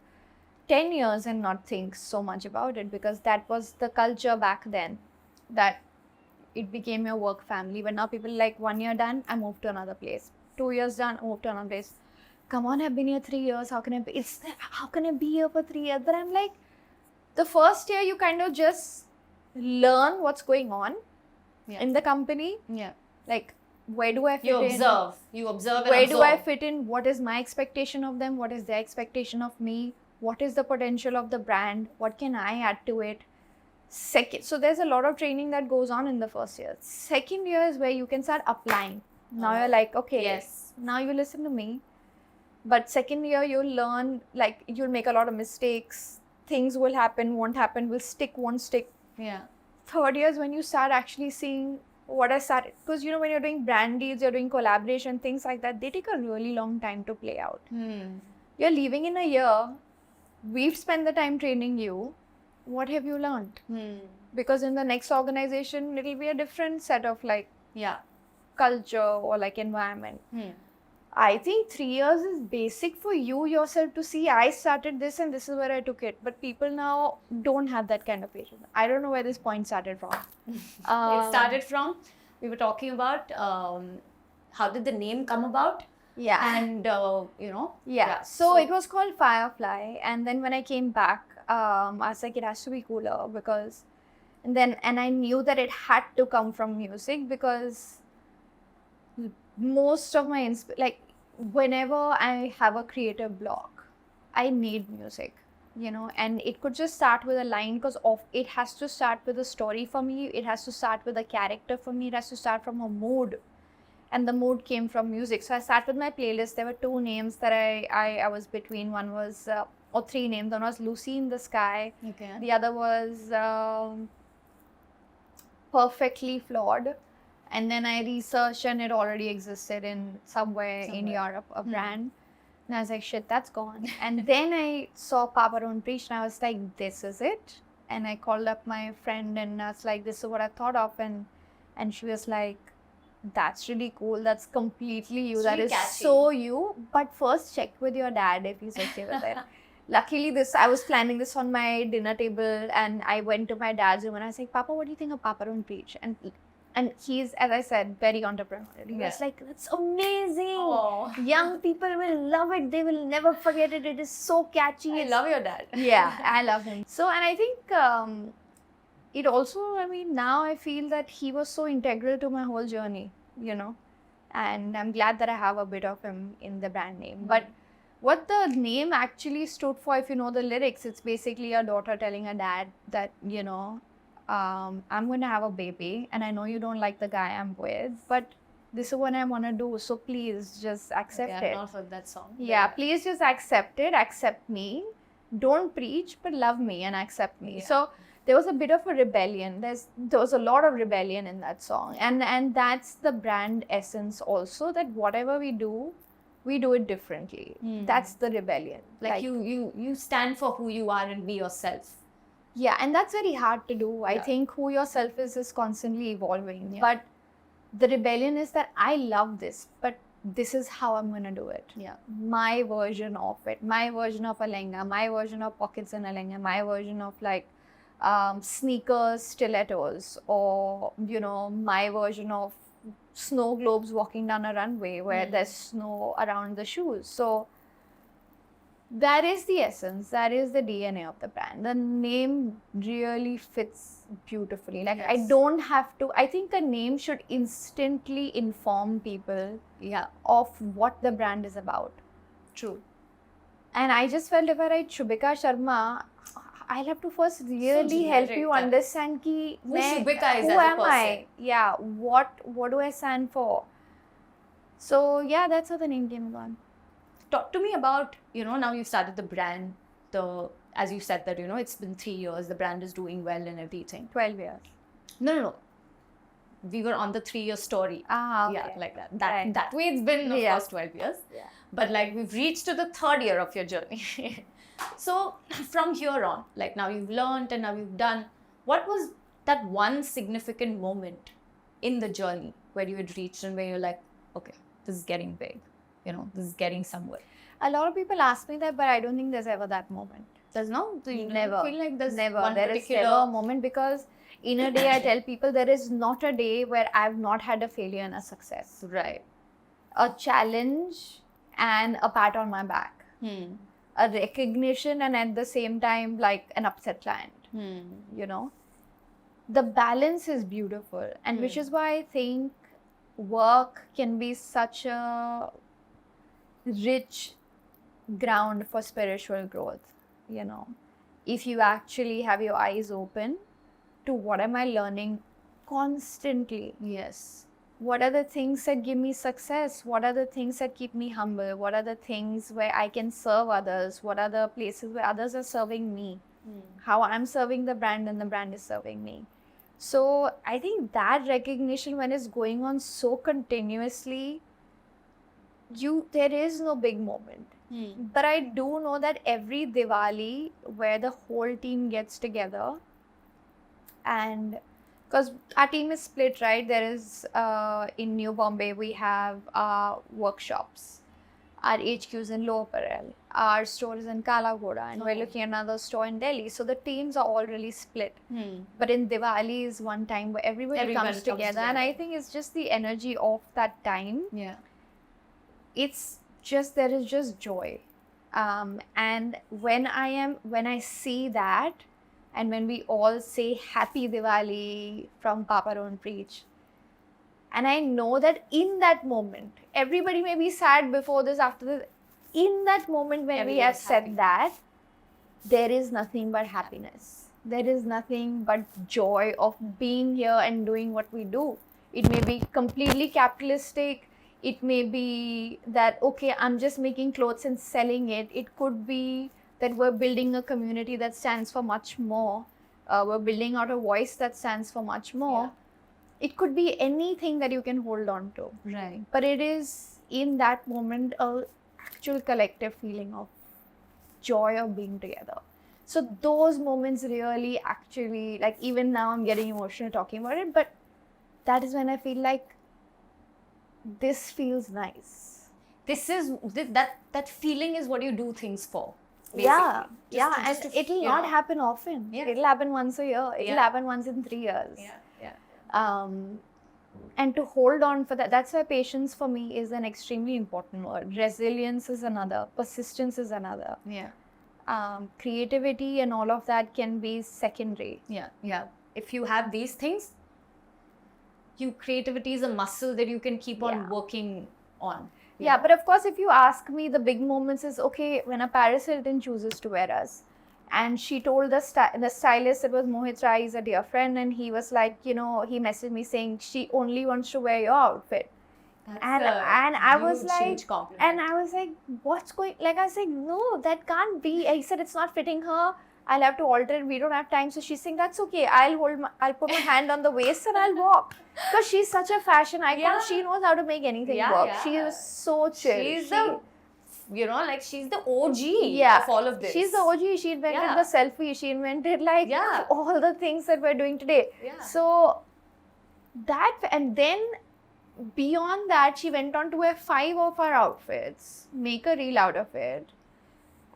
10 years and not think so much about it, because that was the culture back then, that it became your work family. But now people like 1 year done, I move to another place. 2 years done, I move to another place. Come on, I've been here 3 years. How can I be here for 3 years? But I'm like, the first year you kind of just learn what's going on in the company. Yeah. Like, where do I fit You in? observe. You observe and Where absorb. do I fit in? What is my expectation of them? What is their expectation of me? What is the potential of the brand? What can I add to it? Second, so there's a lot of training that goes on in the first year. Second year is where you can start applying. Now you're like, okay, Yes. now you listen to me. But second year you'll learn, like you'll make a lot of mistakes. Things will happen, won't happen, will stick, won't stick. Yeah. Third year is when you start actually seeing what I started. Because when you're doing brand deals, you're doing collaboration, things like that, they take a really long time to play out. You're leaving in a year. We've spent the time training you. What have you learned? Because in the next organization, it'll be a different set of like culture or like environment. I think 3 years is basic for you yourself to see, I started this and this is where I took it. But people now don't have that kind of patience. I don't know where this point started from. It started from, we were talking about how did the name come about? Yeah. And, So it was called Firefly. And then when I came back, I was like, it has to be cooler because, and I knew that it had to come from music, because most of my, whenever I have a creative block, I need music, and it could just start with a line, because it has to start with a story for me. It has to start with a character for me. It has to start from a mood. And the mood came from music. So I started with my playlist. There were 2 names that I was between. One was, or 3 names. One was Lucy in the Sky. Okay. The other was Perfectly Flawed. And then I researched and it already existed in somewhere in Europe, a brand. And I was like, shit, that's gone. And then I saw Papa Don't Preach and I was like, this is it. And I called up my friend and I was like, this is what I thought of. And she was like, that's really cool. That's completely you. It's That really is catchy. so you. But first check with your dad if he's okay with it. Luckily, I was planning this on my dinner table and I went to my dad's room and I was like, Papa, what do you think of Papa Don't Preach? And he's, as I said, very entrepreneurial. He was like, that's amazing. Oh. Young people will love it. They will never forget it. It is so catchy. I love your dad. Yeah, I love him. So, and I think it also, now I feel that he was so integral to my whole journey, and I'm glad that I have a bit of him in the brand name. But what the name actually stood for, if you know the lyrics, it's basically a daughter telling her dad that, I'm going to have a baby and I know you don't like the guy I'm with, but this is what I want to do. So please just accept it. I've not heard that song. Yeah, please just accept it. Accept me. Don't preach, but love me and accept me. Yeah. So there was a bit of a rebellion. There was a lot of rebellion in that song. And that's the brand essence also, that whatever we do it differently. That's the rebellion. Like you stand for who you are and be yourself. Yeah, and that's very hard to do. I think who yourself is constantly evolving. Yeah. But the rebellion is that I love this, but this is how I'm going to do it. Yeah. My version of it. My version of a lehenga. My version of pockets in a lehenga. My version of like sneakers, stilettos. Or, my version of snow globes walking down a runway where there's snow around the shoes. So that is the essence. That is the DNA of the brand. The name really fits beautifully. Like, I don't have to, I think a name should instantly inform people of what the brand is about. True. And I just felt if I write Shubhika Sharma, I'll have to first really help generic you that- understand ki Who Shubhika is who as a am person. I? Yeah, what do I stand for? So yeah, that's how the name came about. Talk to me about, now you started the brand, as you said that, it's been 3 years, the brand is doing well and everything. 12 years. No. We were on the 3-year story. Ah, okay. Yeah, like that. Right. That way it's been, of Yeah. course, 12 years. Yeah. But like we've reached to the 3rd year of your journey. So from here on, like now you've learned and now you've done, what was that one significant moment in the journey where you had reached and where you're like, okay, this is getting big, this is getting somewhere. A lot of people ask me that, but I don't think there's ever that moment. There's no, you Never. feel like there's Never. one There is particular never a moment, because in a day I tell people there is not a day where I've not had a failure and a success. right. A challenge and a pat on my back. A recognition and at the same time like an upset client. The balance is beautiful, and which is why I think work can be such a rich ground for spiritual growth. If you actually have your eyes open to what am I learning constantly, Yes. what are the things that give me success, what are the things that keep me humble, what are the things where I can serve others, what are the places where others are serving me, how I'm serving the brand and the brand is serving me. So I think that recognition, when it's going on so continuously, there is no big moment. But I do know that every Diwali where the whole team gets together, and because our team is split, right? There is in New Bombay we have workshops, our HQ is in Lower Parel, our store is in Kala Ghoda, and we're looking at another store in Delhi. So the teams are all really split. But in Diwali is one time where everybody comes together, and I think it's just the energy of that time. Yeah. It's just, there is just joy, and when I see that, and when we all say Happy Diwali from Papa Don't Preach, and I know that in that moment, everybody may be sad before this, after this, in that moment when we have Everyone's said happy. that, there is nothing but happiness. There is nothing but joy of being here and doing what we do. It may be completely capitalistic. It may be that, okay, I'm just making clothes and selling it. It could be that we're building a community that stands for much more. We're building out a voice that stands for much more. Yeah. It could be anything that you can hold on to. Right. But it is in that moment a actual collective feeling of joy of being together. So those moments really actually, like even now I'm getting emotional talking about it, but that is when I feel like this feels nice. That feeling is what you do things for. Basically. Yeah, Just and to, it'll not happen often. Yeah. It'll happen once a year. It'll Yeah. happen once in 3 years. Yeah. And to hold on for that, that's why patience for me is an extremely important word. Resilience is another. Persistence is another. Yeah. Creativity and all of that can be secondary. Yeah. If you have these things, creativity is a muscle that you can keep on Yeah. working on. Yeah, but of course, if you ask me, the big moments is, okay, when a Paris Hilton chooses to wear us, and she told the stylist, it was Mohit Rai, he's a dear friend, and he was like, he messaged me saying she only wants to wear your outfit. And I was like, and I was like, what's going, like I was like, no, that can't be. He said it's not fitting her. I'll have to alter it. We don't have time. So she's saying, that's okay. I'll put my hand on the waist and I'll walk. Because she's such a fashion icon. Yeah. She knows how to make anything work. She was so chill. She's she's the OG of all of this. She's the OG. She invented the selfie. She invented all the things that we're doing today. Yeah. So that, and then beyond that, she went on to wear 5 of our outfits, make a reel out of it.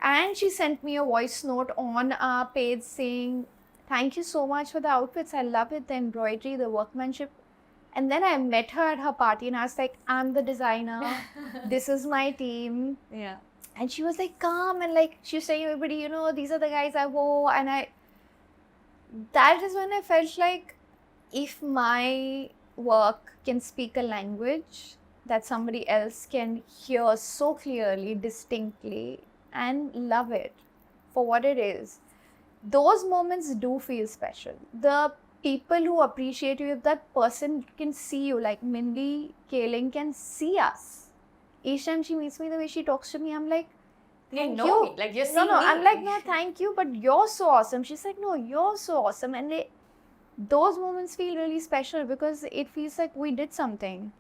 And she sent me a voice note on our page saying, thank you so much for the outfits. I love it, the embroidery, the workmanship. And then I met her at her party and I was like, I'm the designer. This is my team. Yeah. And she was like, calm. And like, she was saying, everybody, these are the guys I wore. And that is when I felt like, if my work can speak a language that somebody else can hear so clearly, distinctly, and love it for what it is. Those moments do feel special. The people who appreciate you, if that person can see you, like Mindy Kaling can see us. Each time she meets me, the way she talks to me, I'm like, You thank know you. me, like you're No, seeing no, me. I'm like, no, thank you, but you're so awesome. She's like, no, you're so awesome. And those moments feel really special because it feels like we did something.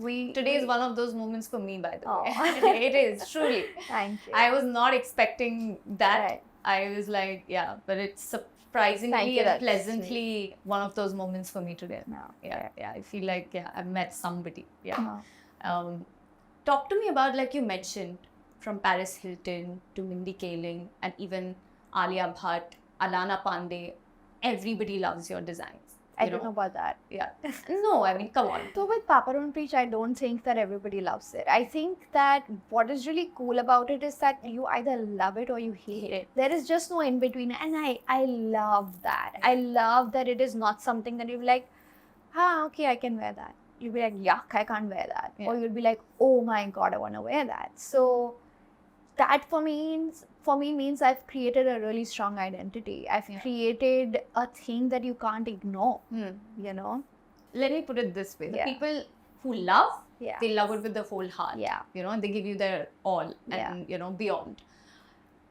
Today is one of those moments for me, by the way. Oh. It is, truly. Thank you. I was not expecting that. Right. I was like, yeah, but it's surprisingly Thank you, and that's pleasantly one of those moments for me today. No. Yeah, I feel like, I've met somebody. Yeah. No. Talk to me about, like you mentioned, from Paris Hilton to Mindy Kaling and even Alia Bhatt, Alana Pandey, everybody loves your designs. I you don't know about that. Yeah. No, I mean, come on. So with Papa Don't Preach, I don't think that everybody loves it. I think that what is really cool about it is that you either love it or you hate it. There is just no in between, and I love that. I love that it is not something that you're like, okay, I can wear that. You'll be like, yuck, I can't wear that. Yeah. Or you'll be like, oh my God, I want to wear that. So that for me means I've created a really strong identity. I've created a thing that you can't ignore, you know? Let me put it this way. The Yeah. people who love, Yeah. they love it with their whole heart. Yeah. And they give you their all Yeah. and, beyond.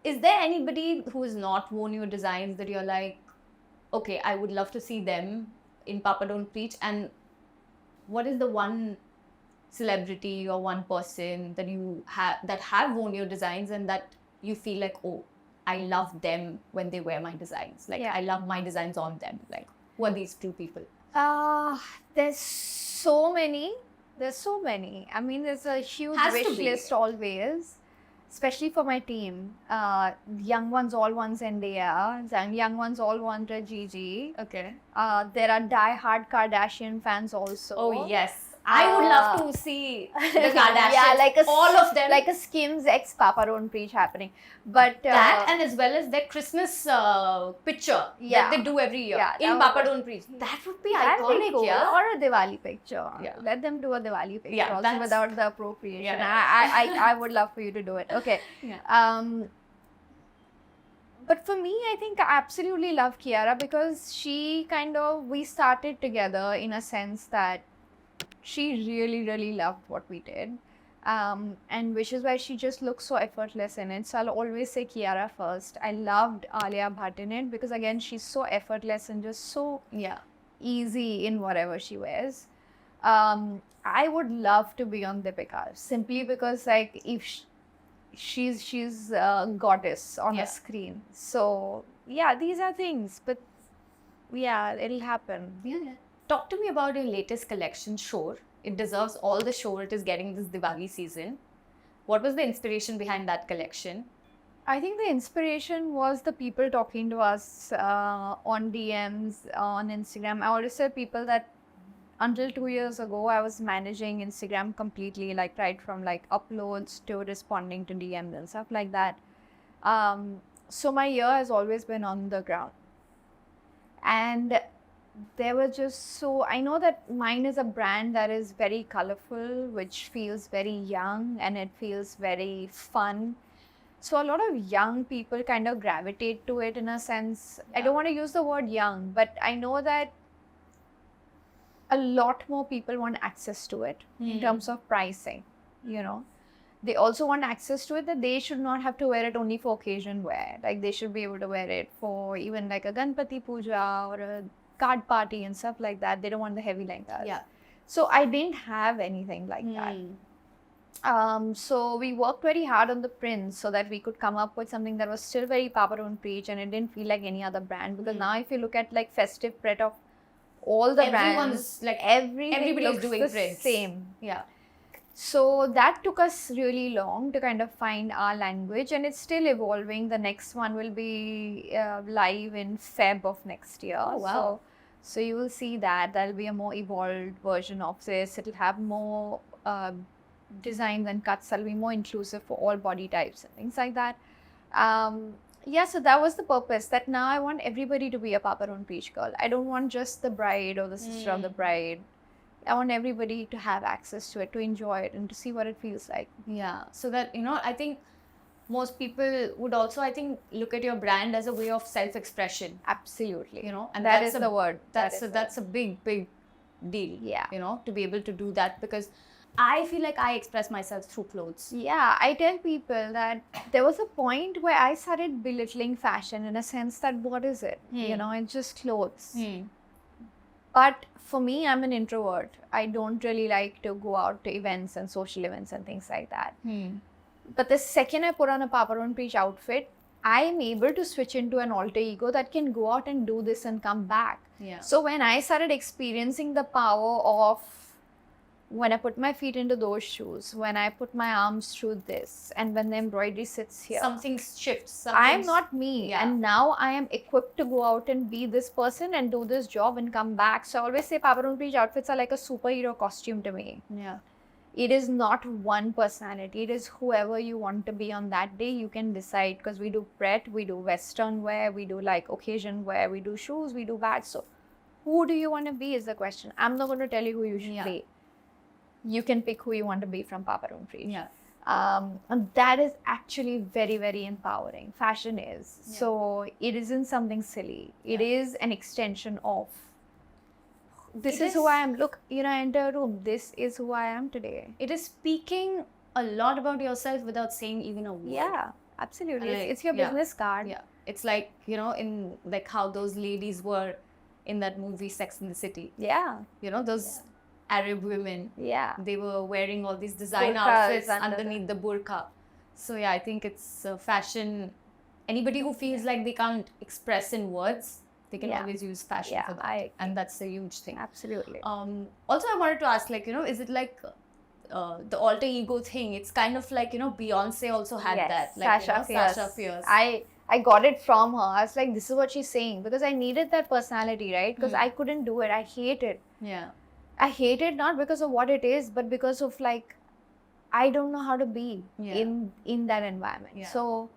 Is there anybody who has not worn your designs that you're like, okay, I would love to see them in Papa Don't Preach? And what is the one celebrity or one person that you have worn your designs and that you feel like, oh, I love them when they wear my designs? Like, Yeah. I love my designs on them. Like, who are these two people? There's so many. I mean, there's a huge Has to wish be. list always, especially for my team. Young ones all want Zendaya, and young ones all want Gigi. Okay. There are die-hard Kardashian fans also. Oh, yes. I would love to see the Kardashians. Yeah, like all of them. like a Skims X Papa Don't Preach happening. But that, and as well as their Christmas picture Yeah. that they do every year Yeah, in that Papa would- Don't Preach. That would be that'd be iconic, cool. yeah. Or a Diwali picture. Yeah. Let them do a Diwali picture Yeah, also that's- without the appropriation. Yeah. I would love for you to do it. Okay. Yeah. But for me, I think I absolutely love Kiara because we started together in a sense that she really, really loved what we did. And which is why she just looks so effortless in it. So I'll always say Kiara first. I loved Alia Bhatt in it because again, she's so effortless and just so Yeah. easy in whatever she wears. I would love to be on Deepika simply because like if she's a goddess on Yeah. the screen. So yeah, these are things, but yeah, it'll happen. Yeah. Talk to me about your latest collection, Shore. It deserves all the show it is getting this Diwali season. What was the inspiration behind that collection? I think the inspiration was the people talking to us on DMs, on Instagram. I always say people that until 2 years ago, I was managing Instagram completely, like right from like uploads to responding to DMs and stuff like that. So my ear has always been on the ground. And there were just I know that mine is a brand that is very colorful, which feels very young and it feels very fun. So a lot of young people kind of gravitate to it in a sense. I don't want to use the word young, but I know that a lot more people want access to it in terms of pricing, They also want access to it that they should not have to wear it only for occasion wear. Like they should be able to wear it for even like a Ganpati Puja or a card party and stuff like that. They don't want the heavy lehengas. Yeah. So I didn't have anything like that. So we worked very hard on the prints so that we could come up with something that was still very Papa Don't Preach and it didn't feel like any other brand. Because now if you look at like festive print of all the brands, like everybody is looks doing the prints. same. Yeah. So that took us really long to kind of find our language, and it's still evolving. The next one will be live in Feb of next year. Oh, wow. So you will see that. That'll be a more evolved version of this. It'll have more designs and cuts. That'll be more inclusive for all body types and things like that. So that was the purpose, that now I want everybody to be a Papa Don't Preach girl. I don't want just the bride or the sister of the bride. I want everybody to have access to it, to enjoy it, and to see what it feels like. Yeah. So that, I think most people would also, I think, look at your brand as a way of self-expression. Absolutely. You know, and that that's is the word. That's a big deal. Yeah. You know, to be able to do that, because I feel like I express myself through clothes. Yeah, I tell people that there was a point where I started belittling fashion in a sense that what is it? You know, it's just clothes. But for me, I'm an introvert. I don't really like to go out to events and social events and things like that. But the second I put on a Papa Don't Preach outfit, I am able to switch into an alter ego that can go out and do this and come back. Yeah. So when I started experiencing the power of when I put my feet into those shoes, when I put my arms through this, and when the embroidery sits here, something shifts. I'm not me. Yeah. And now I am equipped to go out and be this person and do this job and come back. So I always say Papa Don't Preach outfits are like a superhero costume to me. Yeah. It is not one personality. It is whoever you want to be on that day. You can decide, because we do Pret, we do Western wear, we do like occasion wear, we do shoes, we do bags. So who do you want to be is the question. I'm not going to tell you who you should be. You can pick who you want to be from Papa Don't Preach. Yeah. And that is actually very, very empowering. Fashion is. Yeah. So it isn't something silly. It is an extension of, this is who I am. Look, you know, enter a room. This is who I am today. It is speaking a lot about yourself without saying even a word. Yeah, absolutely. Like, It's your business card. Yeah. It's like, you know, in like how those ladies were in that movie Sex and the City. Yeah. You know, those Arab women. Yeah. They were wearing all these design Burqas outfits under underneath the burqa. So yeah, I think it's fashion. Anybody who feels like they can't express in words, they can always use fashion for that. And that's a huge thing. Absolutely. Also, I wanted to ask, like, you know, is it like the alter ego thing? It's kind of like, you know, Beyonce also had that. Like, Sasha Fierce. I got it from her. I was like, this is what she's saying, because I needed that personality, right? Because I couldn't do it. I hate it. Yeah. I hate it not because of what it is, but because of like, I don't know how to be in that environment. Yeah. So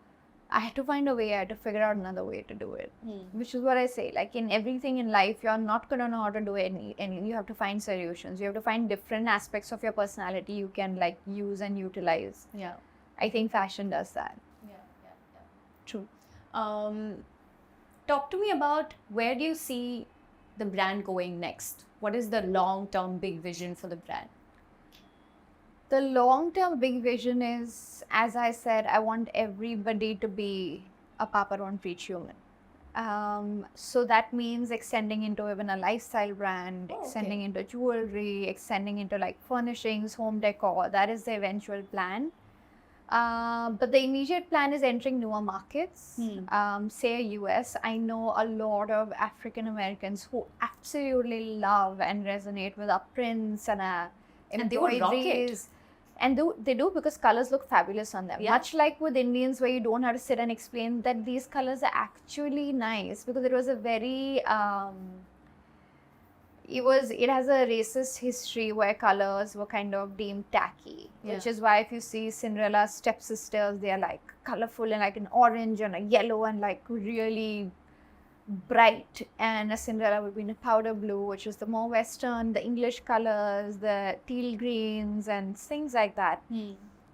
I had to find a way. I had to figure out another way to do it, which is what I say. Like in everything in life, you're not gonna know how to do any. You have to find solutions. You have to find different aspects of your personality you can like use and utilize. Yeah. I think fashion does that. Yeah. True. Talk to me about, where do you see the brand going next? What is the long-term big vision for the brand? The long-term big vision is, as I said, I want everybody to be a Papa Don't Preach human. So that means extending into even a lifestyle brand, extending into jewelry, extending into like furnishings, home decor. That is the eventual plan. But the immediate plan is entering newer markets, say US. I know a lot of African Americans who absolutely love and resonate with our prints and our embroideries. And they do because colors look fabulous on them. Yeah. Much like with Indians, where you don't have to sit and explain that these colors are actually nice, because it was a very it has a racist history where colors were kind of deemed tacky, which is why if you see Cinderella's stepsisters, they are like colorful and like an orange and a yellow and like really bright, and a Cinderella would be in a powder blue, which is the more Western, the English colors, the teal greens and things like that.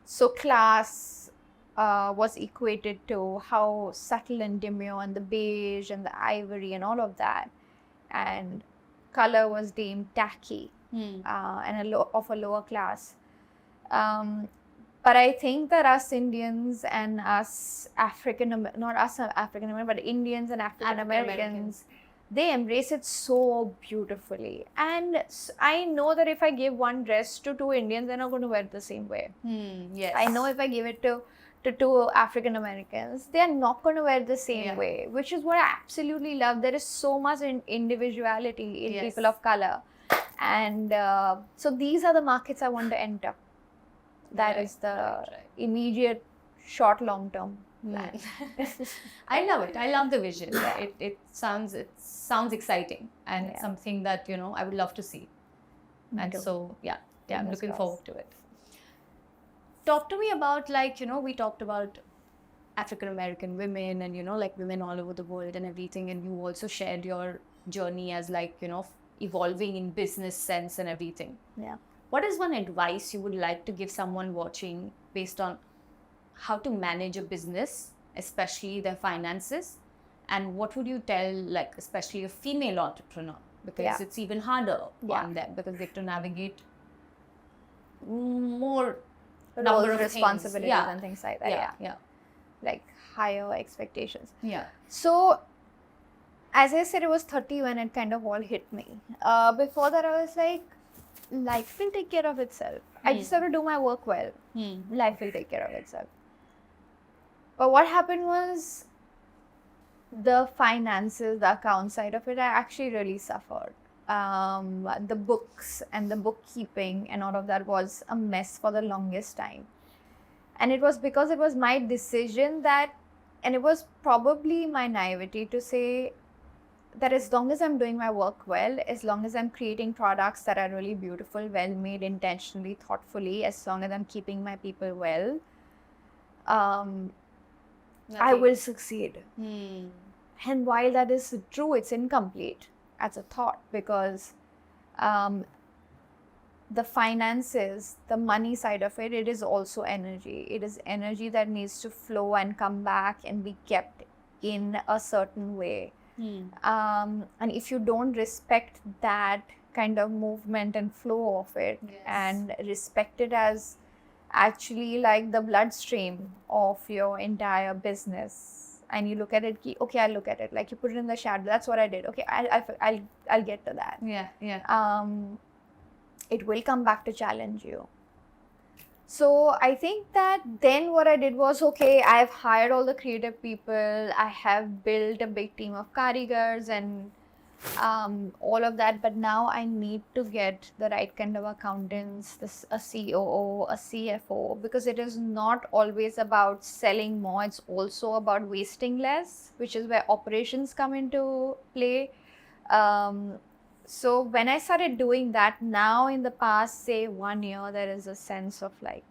So class was equated to how subtle and demure, and the beige and the ivory and all of that, and color was deemed tacky and of a lower class. But I think that us Indians and us not us African Americans, but Indians and African Americans, they embrace it so beautifully. And I know that if I give one dress to two Indians, they're not going to wear it the same way. Yes. I know if I give it to two African Americans, they are not going to wear it the same way, which is what I absolutely love. There is so much individuality in people of color. And so these are the markets I want to enter. That is the immediate, short, long-term plan. I love it. I love the vision. It sounds exciting, and it's something that, you know, I would love to see. And so I'm looking forward to it. Talk to me about, like, you know, we talked about African American women and, you know, like women all over the world and everything, and you also shared your journey as, like, you know, evolving in business sense and everything. Yeah. What is one advice you would like to give someone watching based on how to manage a business, especially their finances, and what would you tell, like, especially a female entrepreneur, because Yeah. it's even harder Yeah. on them because they have to navigate more Roles, number of responsibilities, things. and things like that. Yeah. Yeah. Like higher expectations. Yeah. So, as I said, it was 30 when it kind of all hit me. Before that, I was like, life will take care of itself. I just have to do my work well. Life will take care of itself. But what happened was the finances, the account side of it, I actually really suffered. The books and the bookkeeping and all of that was a mess for the longest time. And it was because it was my decision that, and it was probably my naivety to say that as long as I'm doing my work well, as long as I'm creating products that are really beautiful, well made, intentionally, thoughtfully, as long as I'm keeping my people well, I will succeed. And while that is true, it's incomplete as a thought, because the finances, the money side of it, it is also energy. It is energy that needs to flow and come back and be kept in a certain way. And if you don't respect that kind of movement and flow of it, and respect it as actually like the bloodstream of your entire business, and you look at it, okay, I'll look at it, like you put it in the shadow, that's what I did, okay, I'll get to that. It will come back to challenge you. So I think that then what I did was, okay, I've hired all the creative people, I have built a big team of karigars and all of that, but now I need to get the right kind of accountants, a COO, a CFO, because it is not always about selling more, it's also about wasting less, which is where operations come into play. So when I started doing that, now in the past, say 1 year, there is a sense of like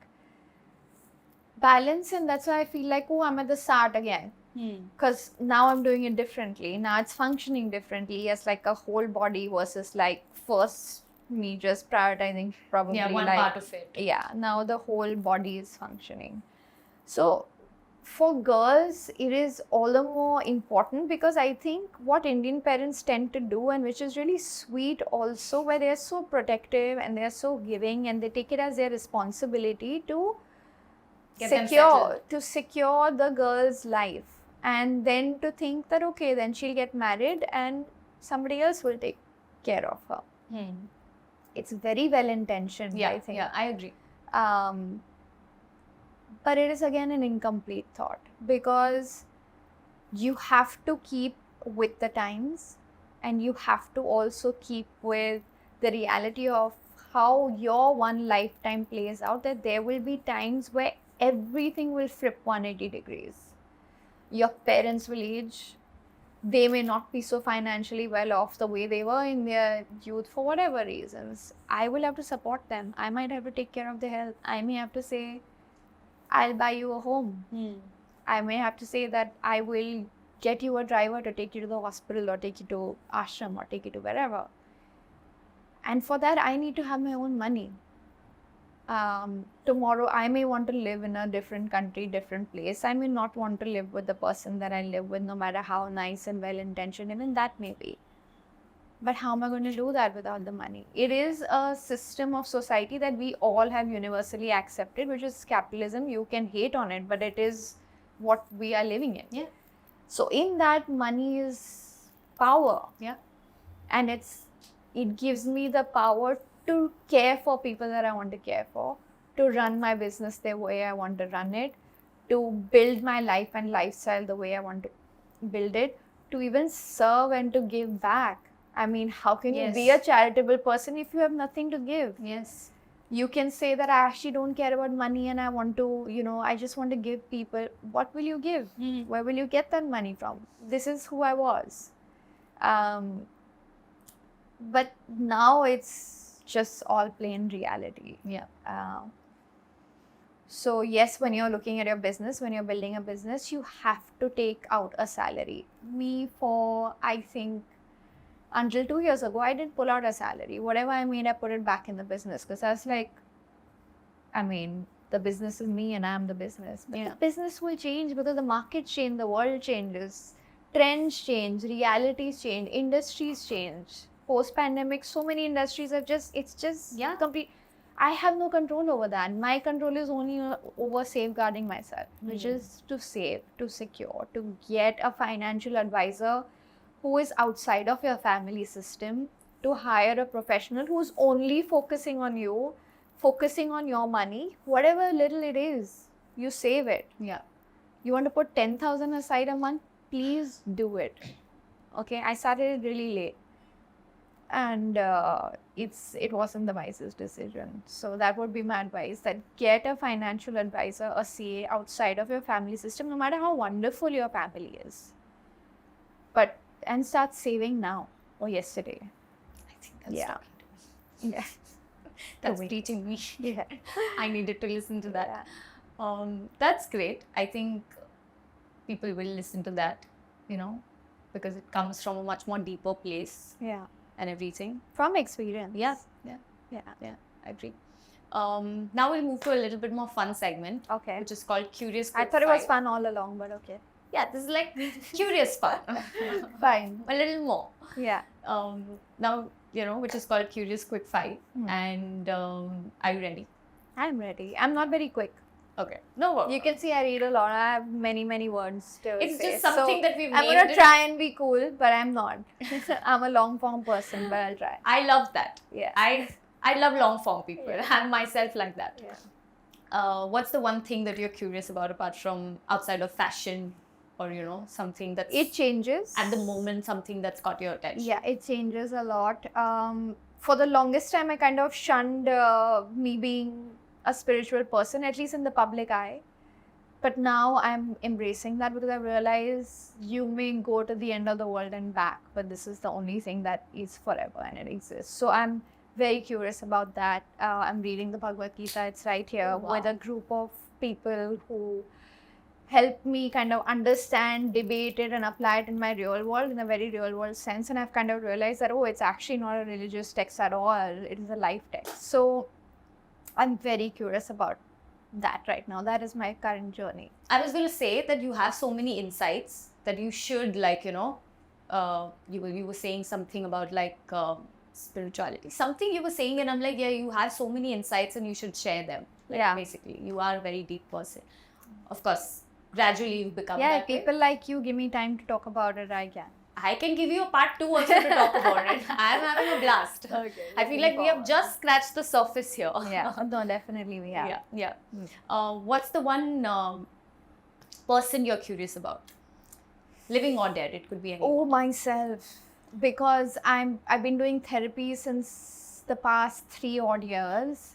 balance, and that's why I feel like, oh, I'm at the start again. Because now I'm doing it differently. Now it's functioning differently as like a whole body versus like first me just prioritizing probably one like, part of it. Yeah, now the whole body is functioning. So for girls, it is all the more important, because I think what Indian parents tend to do, and which is really sweet also, where they are so protective and they are so giving, and they take it as their responsibility to secure the girl's life, and then to think that, okay, then she'll get married and somebody else will take care of her. It's very well intentioned, I think. Yeah, I agree. But it is again an incomplete thought, because you have to keep with the times, and you have to also keep with the reality of how your one lifetime plays out, that there will be times where everything will flip 180 degrees. Your parents will age. They may not be so financially well off the way they were in their youth for whatever reasons. I will have to support them. I might have to take care of their health. I may have to say, I'll buy you a home. I may have to say that I will get you a driver to take you to the hospital, or take you to ashram, or take you to wherever. And for that, I need to have my own money. Tomorrow, I may want to live in a different country, different place. I may not want to live with the person that I live with, no matter how nice and well-intentioned even that may be. But how am I going to do that without the money? It is a system of society that we all have universally accepted, which is capitalism. You can hate on it, but it is what we are living in. Yeah. So in that, money is power. Yeah. And it gives me the power to care for people that I want to care for, to run my business the way I want to run it, to build my life and lifestyle the way I want to build it, to even serve and to give back. I mean, how can you be a charitable person if you have nothing to give? Yes. You can say that I actually don't care about money and I want to, I just want to give people. What will you give? Where will you get that money from? This is who I was. But now it's just all plain reality. Yeah. So yes, when you're looking at your business, when you're building a business, you have to take out a salary. I think, until 2 years ago, I didn't pull out a salary. Whatever I made, I put it back in the business, because I was like, the the business is me and I'm the business. But Yeah. the business will change because the market change, the world changes, trends change, realities change, industries change. Post-pandemic, so many industries have it's just Yeah. complete. I have no control over that. My control is only over safeguarding myself, which is to save, to secure, to get a financial advisor who is outside of your family system, to hire a professional who's only focusing on you, focusing on your money, whatever little it is, you save it. Yeah. You want to put 10,000 aside a month, please do it. Okay, I started it really late, and it wasn't the wisest decision. So that would be my advice: that get a financial advisor, a CA outside of your family system, no matter how wonderful your family is. And start saving now or yesterday. I think that's Yeah. talking to me. Yeah. That's Wait. teaching me. Yeah. I needed to listen to that. That's great. I think people will listen to that, because it comes from a much more deeper place Yeah. and everything. From experience. Yeah. Yeah. I agree. Now we'll move to a little bit more fun segment, Okay. which is called Curious I Quick thought it was Five. fun all along, but okay. Yeah, this is like curious fun. Fine. A little more. Yeah. Now, which is called Curious Quick Five. Hmm. And are you ready? I'm ready. I'm not very quick. Okay. No. You can see I read a lot. I have many, many words to It's say. just something So that we've I'm named gonna it. try and be cool, but I'm not. I'm a long form person, but I'll try. I love that. Yeah. I love long form people. Yeah. I'm myself like that. Yeah. What's the one thing that you're curious about apart from outside of fashion, or something that's It changes. at the moment, something that's caught your attention? Yeah, it changes a lot. For the longest time, I kind of shunned me being a spiritual person, at least in the public eye. But now I'm embracing that because I realize you may go to the end of the world and back, but this is the only thing that is forever and it exists. So I'm very curious about that. I'm reading the Bhagavad Gita. It's right here Oh, wow. with a group of people who help me kind of understand, debate it, and apply it in my real world, in a very real world sense. And I've kind of realized that, it's actually not a religious text at all. It is a life text. So I'm very curious about that right now. That is my current journey. I was going to say that you have so many insights that you should, you were saying something about spirituality. Something you were saying, and I'm like, yeah, you have so many insights and you should share them. Yeah. Basically, you are a very deep person. Of course, gradually you've become Yeah, that way. people like you give me time to talk about it, I can. I can give you a part 2 also to talk about it. I'm having a blast. Okay, I feel like we have just scratched the surface here. Yeah, no, definitely we have. Yeah. What's the one person you're curious about? Living or dead, it could be anyone. Oh, myself. Because I've been doing therapy since the past 3 odd years.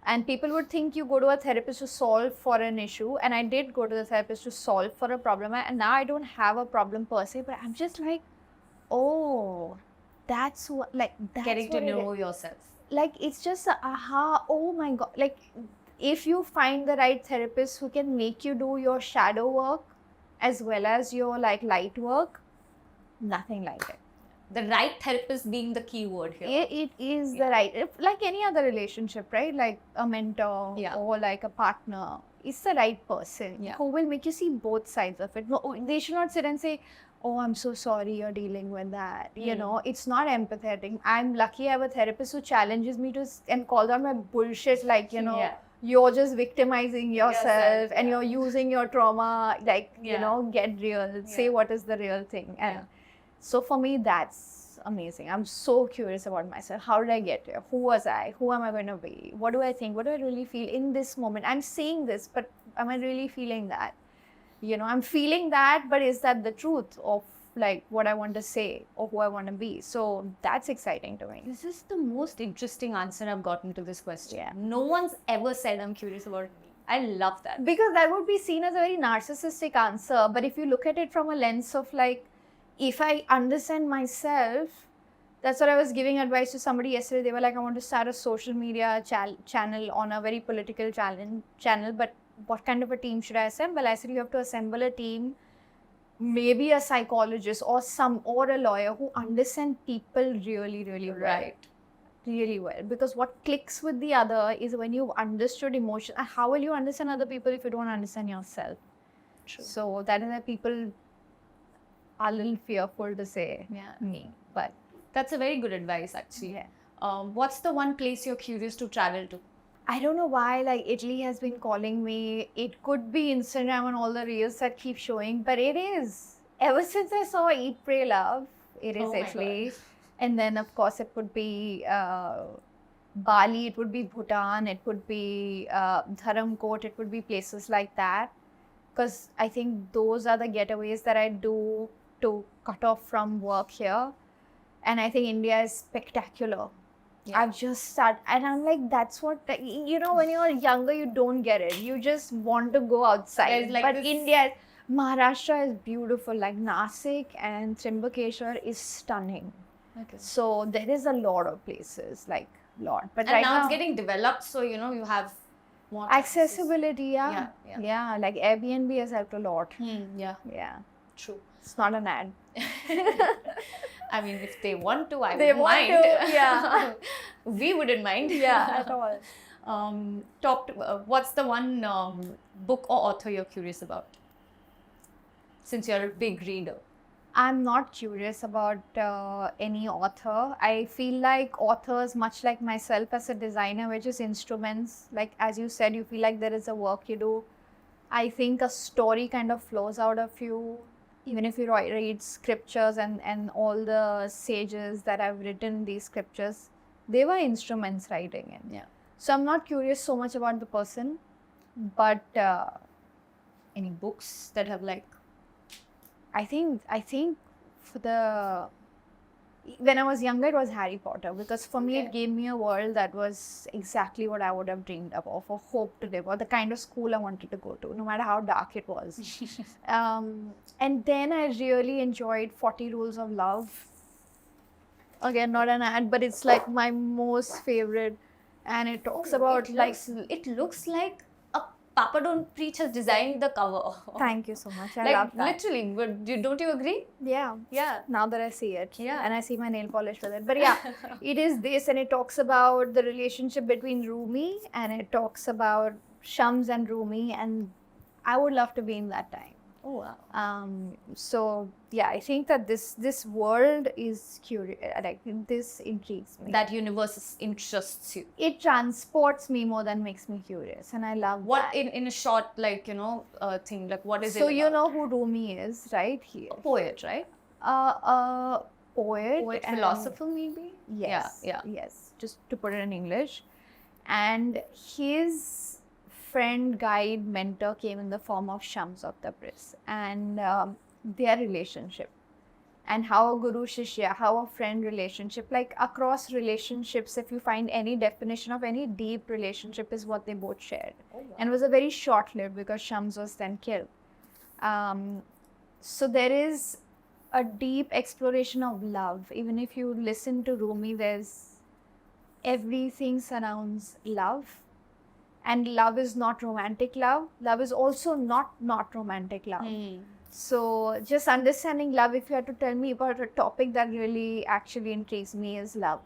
And people would think you go to a therapist to solve for an issue. And I did go to the therapist to solve for a problem. And now I don't have a problem per se, but I'm just like, that's what, that's Getting to what it know is. yourself. It's just a aha, oh my God. If you find the right therapist who can make you do your shadow work as well as your light work, nothing like it. The right therapist being the key word here. It is the right, like any other relationship, right? Like a mentor or like a partner. It's the right person who will make you see both sides of it. No, they should not sit and say, oh, I'm so sorry you're dealing with that. It's not empathetic. I'm lucky I have a therapist who challenges me and calls out my bullshit, you're just victimizing yourself and you're using your trauma, get real, say what is the real thing. And so for me, that's amazing. I'm so curious about myself. How did I get here? Who was I? Who am I going to be? What do I think? What do I really feel in this moment? I'm saying this, but am I really feeling that? I'm feeling that, but is that the truth of what I want to say or who I want to be? So that's exciting to me. This is the most interesting answer I've gotten to this question. Yeah. No one's ever said I'm curious about me. I love that. Because that would be seen as a very narcissistic answer. But if you look at it from a lens of if I understand myself, that's what I was giving advice to somebody yesterday. They were like, I want to start a social media channel on a very political channel, but what kind of a team should I assemble? I said, you have to assemble a team, maybe a psychologist or a lawyer who understand people really, really well. Right. really well, because what clicks with the other is when you've understood emotion. And how will you understand other people if you don't understand yourself? True. So that is why people are a little fearful to say Yeah. me. But That's a very good advice, actually. yeah. What's the one place you're curious to travel to? I don't know why, like, Italy has been calling me. It could be Instagram and all the reels that keep showing, but it is. Ever since I saw Eat, Pray, Love, it is Oh my Italy. God. And then, of course, it would be Bali, it would be Bhutan, it would be Dharamkot, it would be places like that. Because I think those are the getaways that I do to cut off from work here. And I think India is spectacular. Yeah. I've just started, and I'm like, that's what, you know, when you're younger, you don't get it. You just want to go outside. There's like but this- India, Maharashtra is beautiful. Like Nasik and Trimbakeshwar is stunning. Okay. So there is a lot of places, like lot. But And right now now, it's getting developed, so you know you have more accessibility, Yeah, yeah. Like Airbnb has helped a lot. Yeah, Yeah, true. it's not an ad. I mean, if they want to, I They wouldn't want mind. to, yeah. We wouldn't mind. At all. What's the one book or author you're curious about? Since you're a big reader. I'm not curious about any author. I feel like authors, much like myself as a designer, we're just instruments. Like, as you said, you feel like there is a work you do. I think a story kind of flows out of you. Even if you read scriptures and all the sages that have written these scriptures, they were instruments writing in. Yeah. So I'm not curious so much about the person, but Any books that have like I think for the when I was younger, it was Harry Potter, because for me Okay. it gave me a world that was exactly what I would have dreamed of, or hope to live, or the kind of school I wanted to go to, no matter how dark it was. And then I really enjoyed 40 Rules of Love. Again, not an ad, but it's like my most favorite, and it talks about it looks like a Papa Don't Preach has designed the cover. Thank you so much. I like love that. literally, but don't you agree? Yeah. Yeah. Now that I see it. Yeah. And I see my nail polish with it. But yeah, it is this, and it talks about the relationship between Rumi, and it talks about Shams and Rumi, and I would love to be in that time. Oh wow. So yeah, I think that this world is curious. Like, this intrigues me. That universe interests you. It transports me more than makes me curious, and I love What that. in a short, like, you know, thing, like what is it So you about? know who Rumi is, right? He A poet, right? a poet, Poet, and- philosopher, maybe. Yes. Yeah. Yes. Just to put it in English. And his friend, guide, mentor came in the form of Shams of Tabriz, and their relationship, and how a guru shishya, how a friend relationship, like across relationships, if you find any definition of any deep relationship, is what they both shared. And it was a very short lived, because Shams was then killed. So there is a deep exploration of love. Even if you listen to Rumi, there's everything surrounds love. And love is not romantic love. Love is also not romantic love. So just understanding love, if you had to tell me about a topic that really actually intrigues me, is love.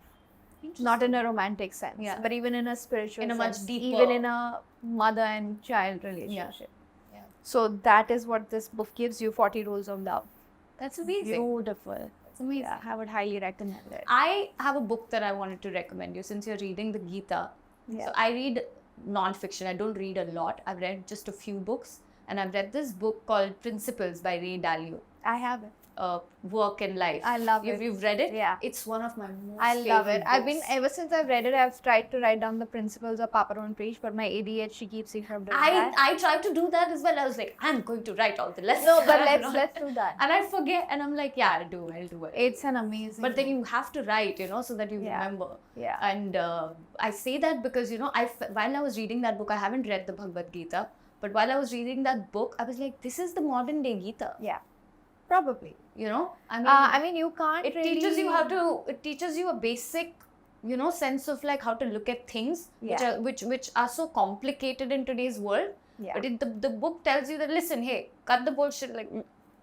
Not in a romantic sense, Yeah. but even in a spiritual In a sense. much deeper- Even in a mother and child relationship. Yeah. So that is what this book gives you, 40 Rules of Love. That's amazing. Beautiful. That's amazing. Yeah, I would highly recommend it. I have a book that I wanted to recommend you since you're reading the Gita. Yeah. So I read non-fiction. I don't read a lot. I've read just a few books, and I've read this book called Principles by Ray Dalio. I have it. Work and life. I love it. You've read it? Yeah. It's one of my most I love it. favorite I've been, books. ever since I've read it, I've tried to write down the principles of Papa Don't Preach, but my ADHD keeps me from doing that. I tried to do that as well. I was like, I'm going to write all the lessons. No, but I'm not- let's do that. And I forget, and I'm like, yeah, I'll do it. It's an amazing. But then you have to write, you know, so that you Yeah. remember. Yeah. And I say that because, you know, while I was reading that book, I haven't read the Bhagavad Gita, but while I was reading that book, I was like, this is the modern day Gita. Yeah. Probably. You know, I mean, you can't. it really... teaches you how to. It teaches you a basic, you know, sense of like how to look at things, Yeah. which are so complicated in today's world. Yeah. But the book tells you that, listen, hey, cut the bullshit. Like,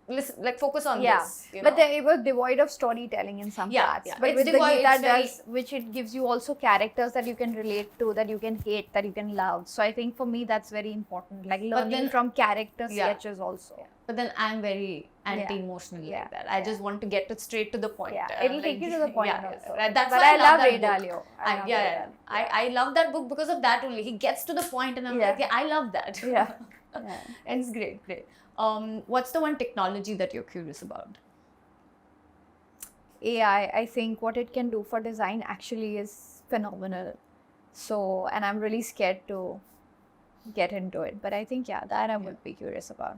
listen, like focus on Yeah, this. You but know? it was devoid of storytelling in some Yeah, parts. yeah. But It's with devoid, the Gita, it's very- does, which it gives you also characters that you can relate to, that you can hate, that you can love. So I think for me that's very important. Like learning then- from character Yeah. sketches also. But then I'm very anti-emotional Yeah. like that. I just want to get it straight to the point. Yeah, it'll take you to the point. Yeah, also. right. That's but why I love that Ray book. Dalio. I love Ray Dalio. I love that book because of that only. He gets to the point, and I'm Yeah. like, yeah, I love that. Yeah. Yeah. It's great, great. What's the one technology that you're curious about? AI, I think what it can do for design actually is phenomenal. So, and I'm really scared to get into it. But I think, that I would be curious about.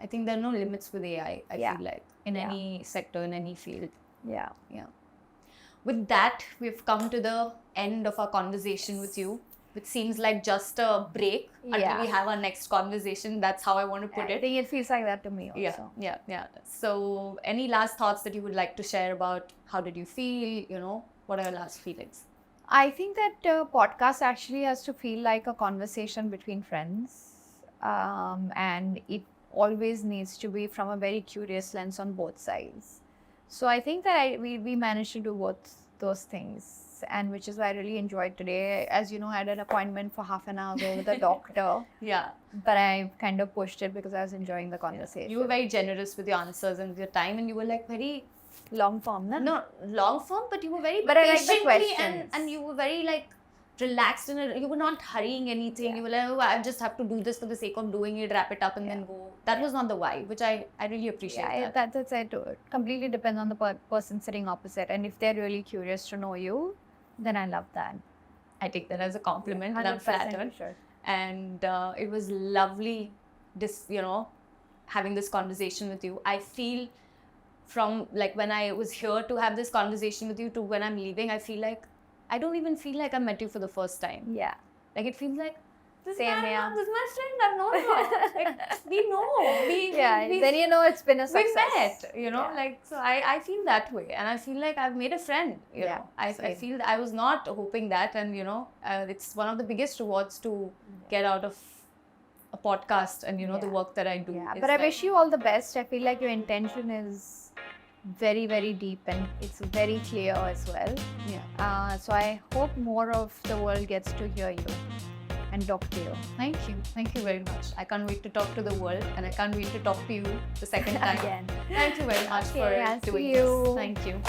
I think there are no limits with AI. I Yeah. feel like in Yeah. any sector, in any field. Yeah. Yeah. With that, we've come to the end of our conversation with you, which seems like just a break until Yeah. we have our next conversation. That's how I want to put I it. think it feels like that to me also. Yeah. So, any last thoughts that you would like to share about how did you feel? You know, what are your last feelings? I think that podcast actually has to feel like a conversation between friends, and it always needs to be from a very curious lens on both sides. So I think that we managed to do both those things, and which is why I really enjoyed today. As you know, I had an appointment for half an hour ago with a doctor, Yeah. but I kind of pushed it because I was enjoying the conversation. You were very generous with your answers and with your time, and you were like very long form, na? no long form, but you were very But I like the patiently questions. and you were very like relaxed and you were not hurrying anything. Yeah. You were like, oh, I just have to do this for the sake of doing it, wrap it up and then go. That was not the vibe, which I really appreciate. Yeah, that. that's it. It completely depends on the person sitting opposite, and if they're really curious to know you, then I love that. I take that as a compliment and I'm 100% flattered. for sure. And it was lovely having this conversation with you. I feel from like when I was here to have this conversation with you to when I'm leaving, I feel like I don't even feel like I met you for the first time. Yeah. Like it feels like this Same guy, here. this is my friend. I've known her. Like we know. We Then you know it's been a we success. met, Yeah. like, so I feel that way, and I feel like I've made a friend, you Yeah, know. I same. feel that I was not hoping that, and it's one of the biggest rewards to get out of a podcast and the Yeah. work that I do. Yeah, is but I like- wish you all the best. I feel like your intention is very, very deep, and it's very clear as well. Yeah. So I hope more of the world gets to hear you and talk to you. Thank you very much. I can't wait to talk to the world, and I can't wait to talk to you the second time. Again. Thank you very much Okay, for I'll see doing you. this. Thank you.